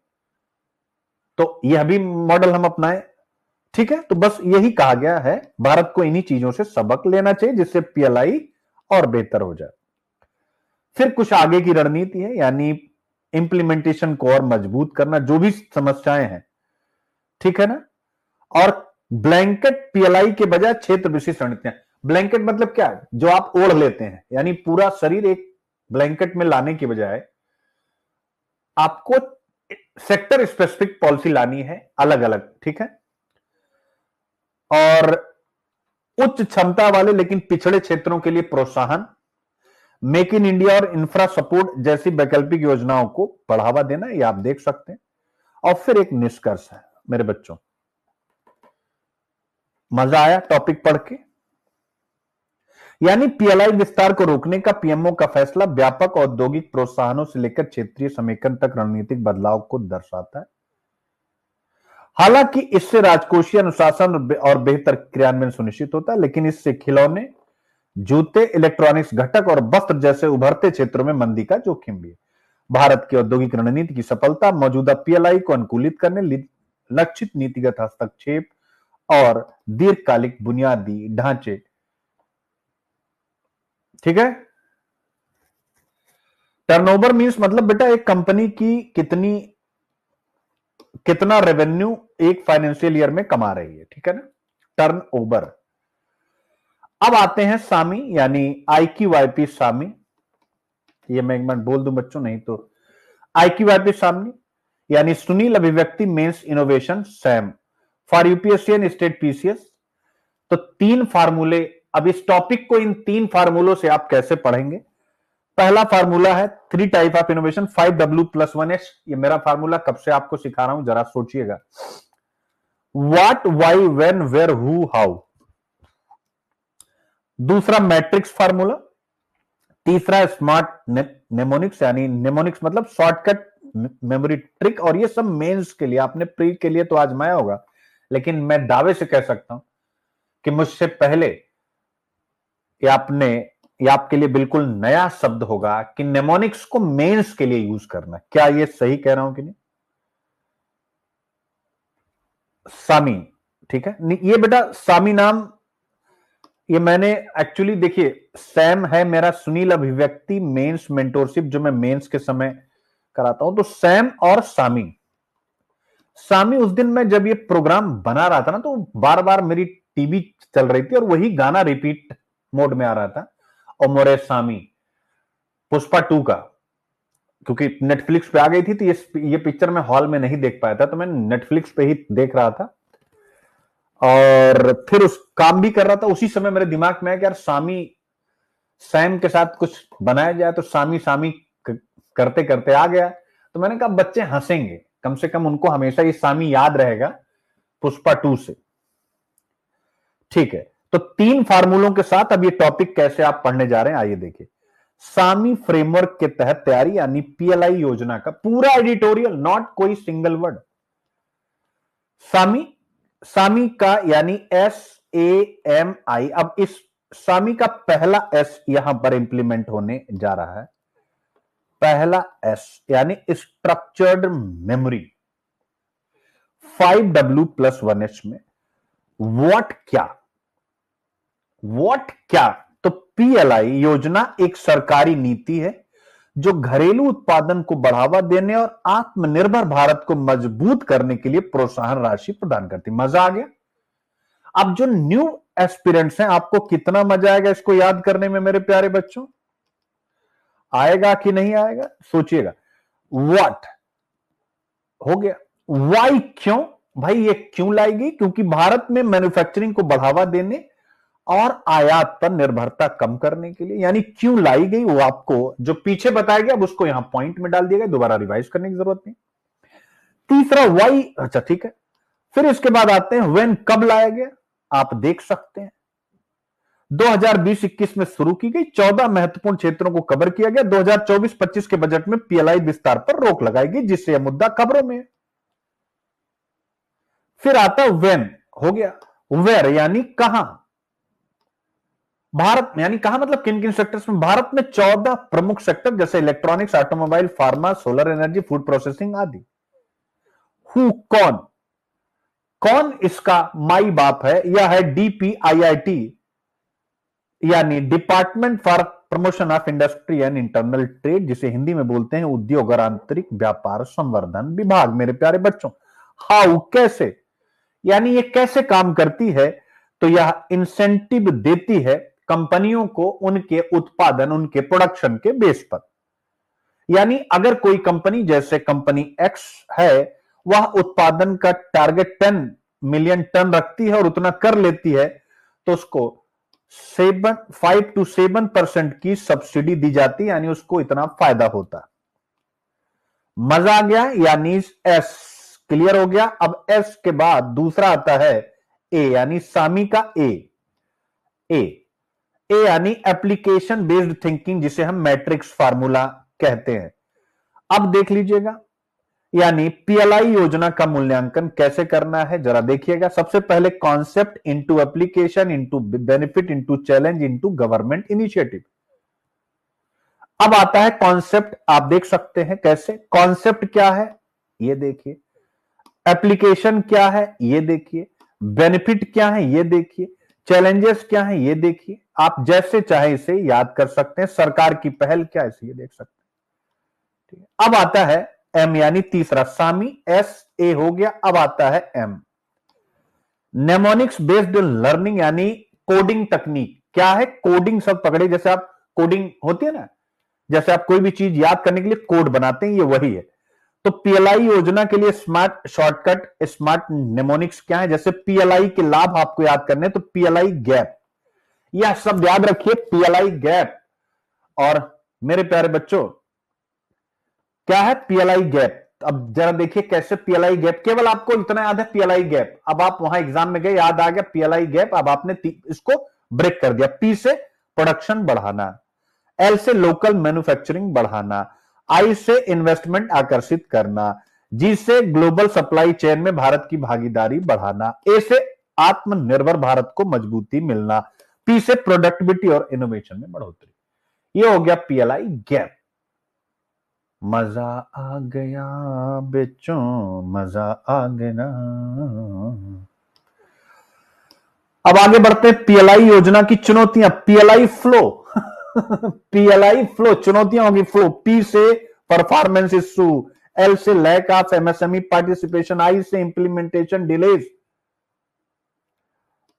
तो यह भी मॉडल हम अपनाएं। ठीक है, तो बस यही कहा गया है, भारत को इन्हीं चीजों से सबक लेना चाहिए जिससे पीएलआई और बेहतर हो जाए। फिर कुछ आगे की रणनीति है, यानी इंप्लीमेंटेशन को और मजबूत करना, जो भी समस्याएं हैं। ठीक है ना। और ब्लैंकेट पीएलआई के बजाय क्षेत्र विशिष्ट रणनीतियां। ब्लैंकेट मतलब क्या है, जो आप ओढ़ लेते हैं, यानी पूरा शरीर एक ब्लैंकेट में लाने की बजाय आपको सेक्टर स्पेसिफिक पॉलिसी लानी है, अलग अलग। ठीक है, और उच्च क्षमता वाले लेकिन पिछड़े क्षेत्रों के लिए प्रोत्साहन, मेक इन इंडिया और इंफ्रा सपोर्ट जैसी वैकल्पिक योजनाओं को बढ़ावा देना, ये आप देख सकते हैं। और फिर एक निष्कर्ष है मेरे बच्चों, मजा आया टॉपिक पढ़ के। यानी पीएलआई विस्तार को रोकने का पीएमओ का फैसला व्यापक औद्योगिक प्रोत्साहनों से लेकर क्षेत्रीय समेकन तक रणनीतिक बदलाव को दर्शाता है। हालांकि इससे राजकोषीय अनुशासन और बेहतर क्रियान्वयन सुनिश्चित होता है, लेकिन इससे खिलौने, जूते, इलेक्ट्रॉनिक्स घटक और वस्त्र जैसे उभरते क्षेत्रों में मंदी का जोखिम भी है। भारत की औद्योगिक रणनीति की सफलता मौजूदा पीएलआई को अनुकूलित करने, लक्षित नीतिगत हस्तक्षेप और दीर्घकालिक बुनियादी ढांचे। ठीक है। टर्नओवर मींस मतलब बेटा एक कंपनी की कितना रेवेन्यू एक फाइनेंशियल ईयर में कमा रही है। ठीक है ना, टर्नओवर। अब आते हैं सामी यानी IQIP सामी। ये मैं एक बार बोल दूं बच्चों, नहीं तो IQIP सामी यानी सुनील अभिव्यक्ति mains innovation Sam for UPSC and state PCS। तो 3 फार्मूले। अब इस टॉपिक को इन 3 फार्मूलों से आप कैसे पढ़ेंगे? पहला फार्मूला है 3 टाइप ऑफ इनोवेशन 5W+1H। ये मेरा फार्मूला कब से आपको सिखा रहा हूं, जरा सोचिएगा। What, why, when, where, who, how. दूसरा मैट्रिक्स फार्मूला। तीसरा स्मार्ट नेमोनिक्स यानी नेमोनिक्स मतलब शॉर्टकट मेमोरी ट्रिक। और ये सब मेंस के लिए, आपने प्री के लिए तो आजमाया होगा, लेकिन मैं दावे से कह सकता हूं कि मुझसे पहले ये आपके लिए बिल्कुल नया शब्द होगा कि नेमोनिक्स को मेंस के लिए यूज करना। क्या ये सही कह रहा हूं कि नहीं? सामी। ठीक है, ये बेटा सामी नाम ये मैंने एक्चुअली, देखिए सैम है मेरा सुनील अभिव्यक्ति मेंस मेंटोरशिप जो मैं मेंस के समय कराता हूं। तो सैम और सामी। सामी उस दिन मैं जब ये प्रोग्राम बना रहा था ना, तो बार बार मेरी टीवी चल रही थी और वही गाना रिपीट मोड में आ रहा था। और मोरे सामी पुष्पा 2 का, क्योंकि नेटफ्लिक्स पे आ गई थी, तो ये पिक्चर मैं हॉल में नहीं देख पाया था, तो मैं नेटफ्लिक्स पे ही देख रहा था। और फिर उस काम भी कर रहा था, उसी समय मेरे दिमाग में आया कि यार सामी सैम के साथ कुछ बनाया जाए। तो सामी सामी करते करते आ गया। तो मैंने कहा बच्चे हंसेंगे, कम से कम उनको हमेशा ये सामी याद रहेगा पुष्पा 2 से। ठीक है, तो 3 फार्मूलों के साथ अब ये टॉपिक कैसे आप पढ़ने जा रहे हैं, आइए देखिए। सामी फ्रेमवर्क के तहत तैयारी यानी PLI योजना का पूरा एडिटोरियल, नॉट कोई सिंगल वर्ड। सामी का यानी SAMI। अब इस सामी का पहला S यहां पर इंप्लीमेंट होने जा रहा है। पहला S यानी स्ट्रक्चर्ड मेमोरी 5W+1H में। व्हाट क्या? तो PLI योजना एक सरकारी नीति है जो घरेलू उत्पादन को बढ़ावा देने और आत्मनिर्भर भारत को मजबूत करने के लिए प्रोत्साहन राशि प्रदान करती। मजा आ गया? अब जो न्यू एस्पिरेंट्स हैं, आपको कितना मजा आएगा इसको याद करने में मेरे प्यारे बच्चों? आएगा कि नहीं आएगा, सोचिएगा। व्हाट हो गया, वाई क्यों? भाई ये क्यों लाई गई? क्योंकि भारत में मैन्युफैक्चरिंग को बढ़ावा देने और आयात पर निर्भरता कम करने के लिए। यानी क्यों लाई गई वो आपको जो पीछे बताया गया, अब उसको यहां पॉइंट में डाल दिया गया, दोबारा रिवाइज करने की जरूरत नहीं। तीसरा वाई, अच्छा ठीक है। फिर इसके बाद आते हैं व्हेन, कब लाया गया? आप देख सकते हैं 2020-21 में शुरू की गई, 14 महत्वपूर्ण क्षेत्रों को कवर किया गया। 2024-25 के बजट में PLI विस्तार पर रोक लगाई गई, जिससे यह मुद्दा खबरों में है। फिर आता व्हेन, हो गया। वेयर यानी कहां? भारत में, यानी कहां मतलब किन किन सेक्टर्स में? भारत में 14 प्रमुख सेक्टर जैसे electronics, automobile, pharma, solar energy, food processing आदि। हु, कौन इसका माई बाप है? यह है DPIIT यानी department for promotion of industry and internal trade, जिसे हिंदी में बोलते हैं उद्योग और आंतरिक व्यापार संवर्धन विभाग। मेरे प्यारे बच्चों, हाउ कैसे, यानी ये कैसे काम करती है? तो यह इंसेंटिव देती है कंपनियों को उनके उत्पादन, उनके प्रोडक्शन के बेस पर। यानी अगर कोई कंपनी जैसे कंपनी X है, वह उत्पादन का टारगेट 10 मिलियन टन रखती है और उतना कर लेती है, तो उसको 5 to 7% की सब्सिडी दी जाती है, यानी उसको इतना फायदा होता। मजा आ गया? यानी S क्लियर हो गया। अब S के बाद दूसरा आता है A यानी सामी का ए यानी एप्लीकेशन बेस्ड थिंकिंग, जिसे हम मैट्रिक्स फार्मूला कहते हैं। अब देख लीजिएगा, यानी PLI योजना का मूल्यांकन कैसे करना है, जरा देखिएगा। सबसे पहले concept into application into benefit into challenge into government initiative. अब आता है कॉन्सेप्ट, आप देख सकते हैं कैसे। कॉन्सेप्ट क्या है ये देखिए, एप्लीकेशन क्या है ये देखिए, बेनिफिट क्या है ये देखिए, चैलेंजेस क्या है ये देखिए, आप जैसे चाहे इसे याद कर सकते हैं। सरकार की पहल क्या है इसे ये देख सकते हैं। ठीक है, अब आता है एम यानी तीसरा, सामी एस ए हो गया, अब आता है एम, नेमोनिक्स बेस्ड लर्निंग यानी कोडिंग तकनीक। क्या है? कोडिंग सब पकड़े, जैसे आप कोडिंग होती है ना, जैसे आप कोई भी चीज याद करने के लिए कोड बनाते हैं, ये वही है। तो पीएलआई योजना के लिए स्मार्ट शॉर्टकट स्मार्ट नेमोनिक्स क्या है? जैसे पीएलआई के लाभ आपको याद करने, तो पीएलआई गैप, यह सब याद रखिए, पीएलआई गैप। और मेरे प्यारे बच्चों, क्या है पीएलआई गैप? अब जरा देखिए कैसे पीएलआई गैप, केवल आपको इतना याद है पीएलआई गैप। अब आप वहां एग्जाम में गए, याद आ गया पीएलआई गैप, अब आपने इसको ब्रेक कर दिया। पी से प्रोडक्शन बढ़ाना, एल से लोकल मैन्युफैक्चरिंग बढ़ाना, आई से इन्वेस्टमेंट आकर्षित करना, जी से ग्लोबल सप्लाई चेन में भारत की भागीदारी बढ़ाना, ए से आत्मनिर्भर भारत को मजबूती मिलना, पी से प्रोडक्टिविटी और इनोवेशन में बढ़ोतरी। ये हो गया पीएलआई गैप। मजा आ गया बेचो, मजा आ गया। अब आगे बढ़ते हैं पीएलआई योजना की चुनौतियां, पीएलआई फ्लो। पीएलआई फ्लो चुनौतियां होगी, फ्लो। पी से परफॉर्मेंस इश्यू, एल से lack of MSME participation, I से इंप्लीमेंटेशन डिलेज,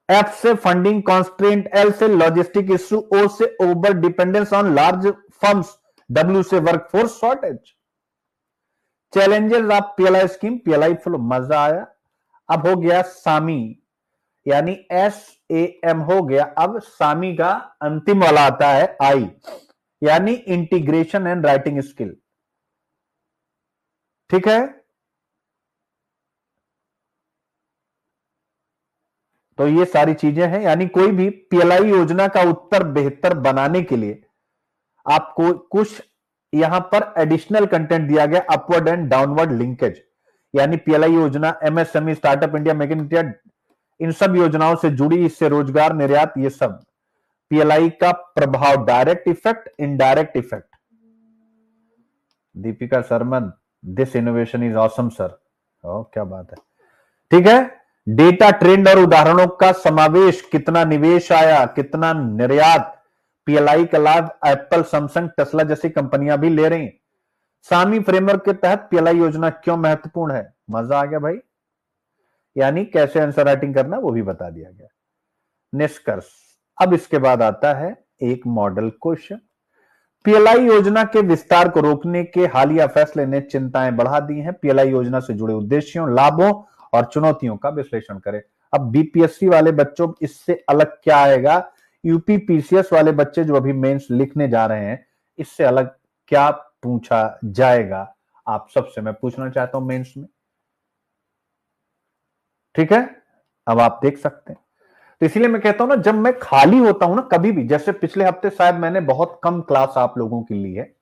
एफ से फंडिंग कॉन्स्ट्रेंट, एल से लॉजिस्टिक इश्यू, ओ से over dependence on large firms, W से workforce shortage. Challenges of PLI scheme, PLI flow, मजा आया। अब हो गया सामी यानी एस ए एम हो गया। अब सामी का अंतिम वाला आता है आई यानी इंटीग्रेशन एंड राइटिंग स्किल। ठीक है, तो ये सारी चीजें हैं, यानी कोई भी पीएलआई योजना का उत्तर बेहतर बनाने के लिए आपको कुछ यहां पर एडिशनल कंटेंट दिया गया, अपवर्ड एंड डाउनवर्ड लिंकेज, यानी पीएलआई योजना, MSME, startup India, make in India, इन सब योजनाओं से जुड़ी, इससे रोजगार, निर्यात, ये सब पीएलआई का प्रभाव, direct effect, indirect effect. Deepika Sharman, this innovation is awesome sir. ओ क्या बात है। ठीक है, डेटा, ट्रेंड और उदाहरणों का समावेश, कितना निवेश आया, कितना निर्यात, पीएलआई का लाभ एप्पल, सैमसंग, टेस्ला जैसी कंपनियां भी ले रही। सामी फ्रेमवर्क के तहत पीएलआई योजना क्यों महत्वपूर्ण है, मजा आ गया भाई, यानी कैसे आंसर राइटिंग करना वो भी बता दिया गया। निष्कर्ष, अब इसके बाद आता है एक मॉडल क्वेश्चन। पीएलआई योजना के विस्तार को रोकने के हालिया फैसले ने चिंताएं बढ़ा दी हैं। पीएलआई योजना से जुड़े उद्देश्यों, लाभों और चुनौतियों का विश्लेषण करें। अब बीपीएससी वाले बच्चों, इससे अलग क्या आएगा, यूपी पीसीएस वाले बच्चे जो अभी मेंस लिखने जा रहे हैं, इससे अलग क्या पूछा जाएगा, आप सबसे मैं पूछना चाहता हूं मेंस में। ठीक है, अब आप देख सकते हैं। तो इसीलिए मैं कहता हूं ना, जब मैं खाली होता हूं ना कभी भी, जैसे पिछले हफ्ते शायद मैंने बहुत कम क्लास आप लोगों की ली है,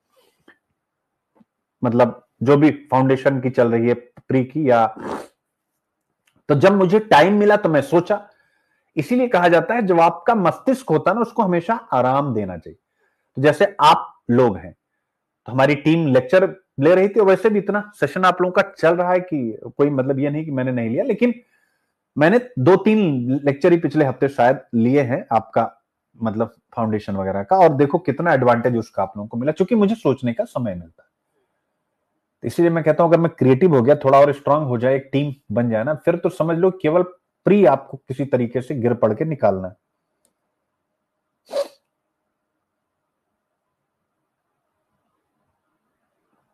मतलब जो भी फाउंडेशन की चल रही है, प्री की, या तो जब मुझे टाइम मिला तो मैं सोचा, इसीलिए कहा जाता है जब आपका मस्तिष्क होता है ना, उसको हमेशा आराम देना चाहिए। तो जैसे आप लोग हैं, तो हमारी टीम लेक्चर ले रही थी, और वैसे भी इतना सेशन आप लोगों का चल रहा है कि कोई मतलब ये नहीं कि मैंने नहीं लिया, लेकिन मैंने 2-3 लेक्चर ही पिछले हफ्ते शायद लिए हैं आपका, मतलब फाउंडेशन वगैरह का, और देखो कितना एडवांटेज उसका आप लोगों को मिला, क्योंकि मुझे सोचने का समय मिलता है। इसलिए मैं कहता हूं, अगर मैं क्रिएटिव हो गया, थोड़ा और स्ट्रांग हो जाए, एक टीम बन जाए ना, फिर तो समझ लो केवल प्री आपको किसी तरीके से गिर पड़ के निकालना है।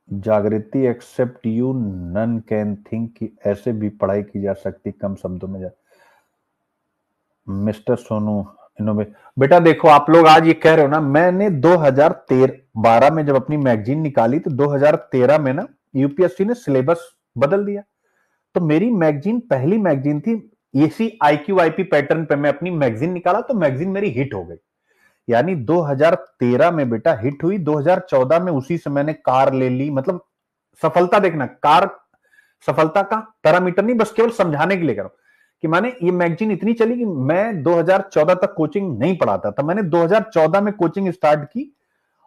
Jagriti, except you none can think कि ऐसे भी पढ़ाई की जा सकती, कम शब्दों में मिस्टर सोनू इनोवे। बेटा देखो, आप लोग आज ये कह रहे हो ना, मैंने 2013-12 में जब अपनी मैगजीन निकाली, तो 2013 में ना यूपीएससी ने सिलेबस बदल दिया। तो मेरी मैगजीन पहली मैगजीन थी, इसी IQIP पैटर्न पे मैं अपनी मैगजीन निकाला, तो मैगजीन मेरी हिट हो गई। यानी 2013 में बेटा हिट हुई, 2014 में उसी से मैंने कार ले ली। मतलब सफलता देखना, कार सफलता का पैरामीटर नहीं, बस केवल समझाने के लिए करो कि माने ये मैगजीन इतनी चली कि मैं 2014 तक कोचिंग नहीं पढ़ाता था, मैंने 2014 में कोचिंग स्टार्ट की,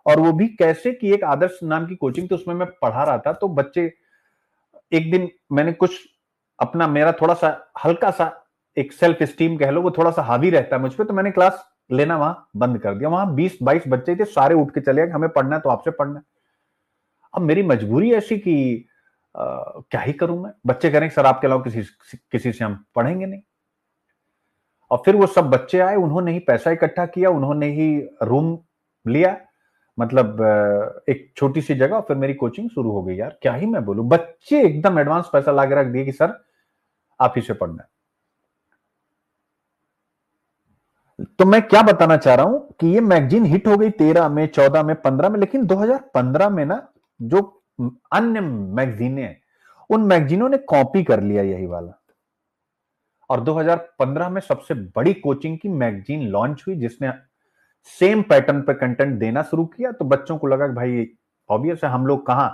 और वो भी कैसे कि एक आदर्श नाम की कोचिंग, तो उसमें मैं पढ़ा रहा था। तो बच्चे, एक दिन मैंने कुछ अपना, मेरा थोड़ा सा हल्का सा एक सेल्फ स्टीम कह लो, वो थोड़ा सा हावी रहता है मुझ पे, तो मैंने क्लास लेना वहां बंद कर दिया। वहां 20-22 बच्चे थे, सारे उठ के चले गए, हमें पढ़ना है तो आपसे पढ़ना है। अब मेरी मजबूरी ऐसी कि क्या ही करूं मैं। बच्चे कह रहे हैं सर आपके अलावा किसी से हम पढ़ेंगे नहीं। और फिर वो सब बच्चे आए, उन्होंने ही पैसा इकट्ठा किया, उन्होंने ही रूम लिया, मतलब एक छोटी सी जगह, फिर मेरी कोचिंग शुरू हो गई। यार क्या ही मैं बोलूं, बच्चे एकदम एडवांस पैसा ला के रख दिए कि सर आप ही से पढ़ना है। तो मैं क्या बताना चाह रहा हूं कि ये मैगजीन हिट हो गई 13 में, 14 में, 15 में, लेकिन 2015 में ना जो अन्य मैगजीनें हैं, उन मैगजीनों ने कॉपी कर लिया यही वाला। और 2015 में सबसे बड़ी कोचिंग की मैगजीन लॉन्च हुई जिसने सेम पैटर्न पे कंटेंट देना शुरू किया। तो बच्चों को लगा कि भाई ऑब्वियस है, हम लोग कहां,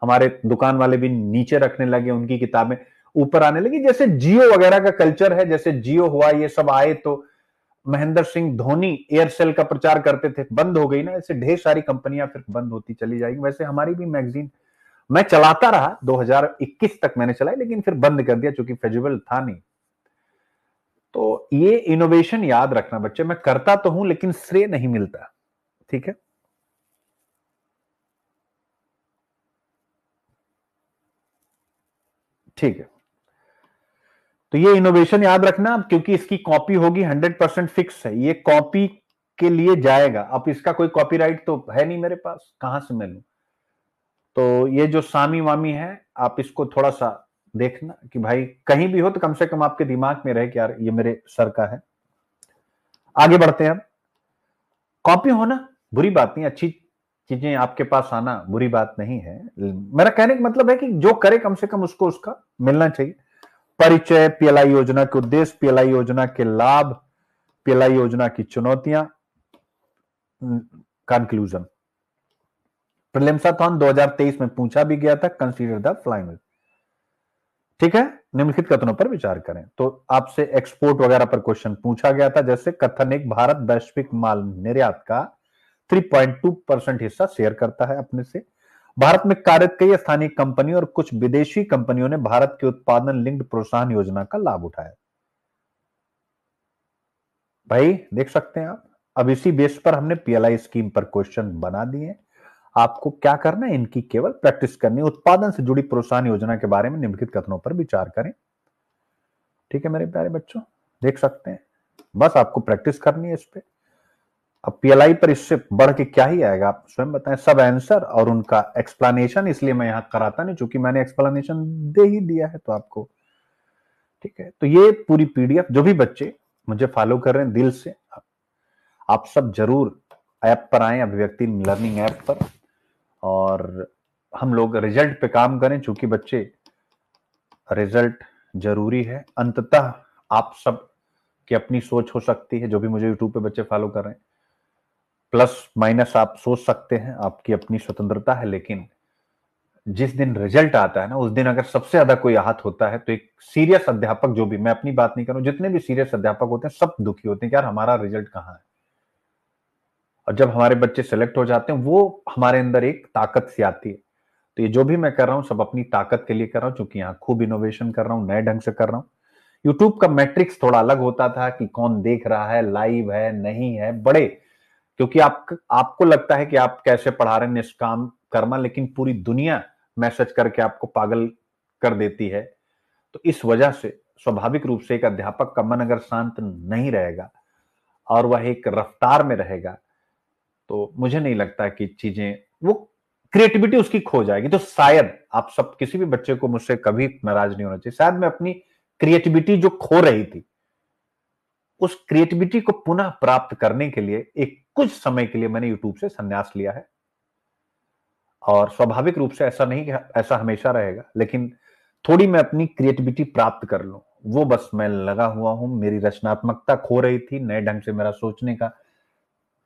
हमारे दुकान वाले भी नीचे रखने लगे, उनकी किताबें ऊपर आने लगी। जैसे जियो वगैरह का कल्चर है, जैसे जियो हुआ, ये सब आए तो महेंद्र सिंह धोनी एयरसेल का प्रचार करते थे, बंद हो गई ना, ऐसे ढेर सारी कंपनियां फिर बंद होती चली जाएगी। वैसे हमारी भी मैगजीन मैं चलाता रहा, 2021 तक मैंने चलाई, लेकिन फिर बंद कर दिया क्योंकि फेजिबल था नहीं। तो ये इनोवेशन याद रखना बच्चे, मैं करता तो हूं लेकिन श्रेय नहीं मिलता, ठीक है। ठीक है, तो ये इनोवेशन याद रखना, क्योंकि इसकी कॉपी होगी 100% फिक्स है, ये कॉपी के लिए जाएगा। अब इसका कोई कॉपीराइट तो है नहीं मेरे पास, कहां से मैं लूं। तो ये जो सामी वामी है, आप इसको थोड़ा सा देखना कि भाई कहीं भी हो तो कम से कम आपके दिमाग में रहे कि यार ये मेरे सर का है। आगे बढ़ते हैं। अब कॉपी होना बुरी बात नहीं, अच्छी चीजें आपके पास आना बुरी बात नहीं है। मेरा कहने का मतलब है कि जो करे कम से कम उसको उसका मिलना चाहिए। परिचय, पीएलआई योजना के उद्देश्य, पीएलआई योजना के लाभ, पीएलआई योजना की चुनौतियां, कंक्लूजन। प्रीलिम्साथॉन 2023 में पूछा भी गया था, कंसीडर द फ्लाइंग। ठीक है, निम्नलिखित कथनों पर विचार करें। तो आपसे एक्सपोर्ट वगैरह पर क्वेश्चन पूछा गया था, जैसे कथन एक, भारत वैश्विक माल निर्यात का 3.2% हिस्सा शेयर करता है अपने से। भारत में कार्यरत कई स्थानीय कंपनियों और कुछ विदेशी कंपनियों ने भारत के उत्पादन लिंक्ड प्रोत्साहन योजना का लाभ उठाया। भाई देख सकते हैं आप, अब इसी बेस पर हमने पीएलआई स्कीम पर क्वेश्चन बना दिए। आपको क्या करना है, इनकी केवल प्रैक्टिस करनी है। उत्पादन से जुड़ी प्रोत्साहन योजना के बारे में निम्नलिखित कथनों पर विचार करें। ठीक है मेरे प्यारे बच्चों, देख सकते हैं, बस आपको प्रैक्टिस करनी है इस पे। अब पीएलआई पर इससे बढ़ के क्या ही आएगा, आप स्वयं बताएं। सब आंसर और उनका एक्सप्लेनेशन, इसलिए मैं यहां कराता नहीं क्योंकि मैंने एक्सप्लेनेशन दे ही दिया है तो आपको। ठीक है, तो ये पूरी पीडीएफ जो भी बच्चे मुझे फॉलो कर रहे हैं दिल से, आप सब जरूर ऐप पर आए, अभिव्यक्ति लर्निंग ऐप पर, और हम लोग रिजल्ट पे काम करें। चूंकि बच्चे रिजल्ट जरूरी है, अंततः आप सब की अपनी सोच हो सकती है, जो भी मुझे यूट्यूब पे बच्चे फॉलो कर रहे हैं, प्लस माइनस आप सोच सकते हैं, आपकी अपनी स्वतंत्रता है। लेकिन जिस दिन रिजल्ट आता है ना, उस दिन अगर सबसे ज्यादा कोई आहत होता है तो एक सीरियस अध्यापक, जो भी, मैं अपनी बात नहीं कर रहा हूं, जितने भी सीरियस अध्यापक होते हैं सब दुखी होते हैं कि यार हमारा रिजल्ट कहां है। और जब हमारे बच्चे सेलेक्ट हो जाते हैं, वो हमारे अंदर एक ताकत सी आती है। तो ये जो भी मैं कर रहा हूं सब अपनी ताकत के लिए कर रहा हूं, क्योंकि यहां खूब इनोवेशन कर रहा हूं, नए ढंग से कर रहा हूं। यूट्यूब का मैट्रिक्स थोड़ा अलग होता था कि कौन देख रहा है, लाइव है नहीं है, बड़े, क्योंकि आपको लगता है कि आप कैसे पढ़ा रहे हैं, निष्काम कर्मा, लेकिन पूरी दुनिया मैसेज करके आपको पागल कर देती है। तो इस वजह से स्वाभाविक रूप से एक अध्यापक का मन अगर शांत नहीं रहेगा और वह एक रफ्तार में रहेगा, तो मुझे नहीं लगता कि चीजें, वो क्रिएटिविटी उसकी खो जाएगी। तो शायद आप सब, किसी भी बच्चे को मुझसे कभी नाराज नहीं होना चाहिए, शायद मैं अपनी क्रिएटिविटी जो खो रही थी, उस क्रिएटिविटी को पुनः प्राप्त करने के लिए एक कुछ समय के लिए मैंने यूट्यूब से संन्यास लिया है। और स्वाभाविक रूप से ऐसा नहीं कि ऐसा हमेशा रहेगा, लेकिन थोड़ी मैं अपनी क्रिएटिविटी प्राप्त कर लूं, वो बस मैं लगा हुआ हूं। मेरी रचनात्मकता खो रही थी, नए ढंग से मेरा सोचने का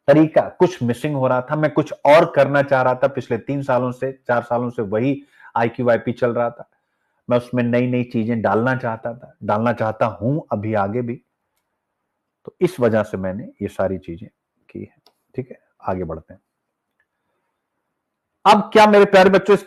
तरीका कुछ मिसिंग हो रहा था, मैं कुछ और करना चाह रहा था। पिछले 3 सालों से, 4 सालों से वही IQIP चल रहा था, मैं उसमें नई नई चीजें डालना चाहता था, डालना चाहता हूं अभी आगे भी। तो इस वजह से मैंने ये सारी चीजें की है। ठीक है, आगे बढ़ते हैं। अब क्या मेरे प्यारे बच्चों, इस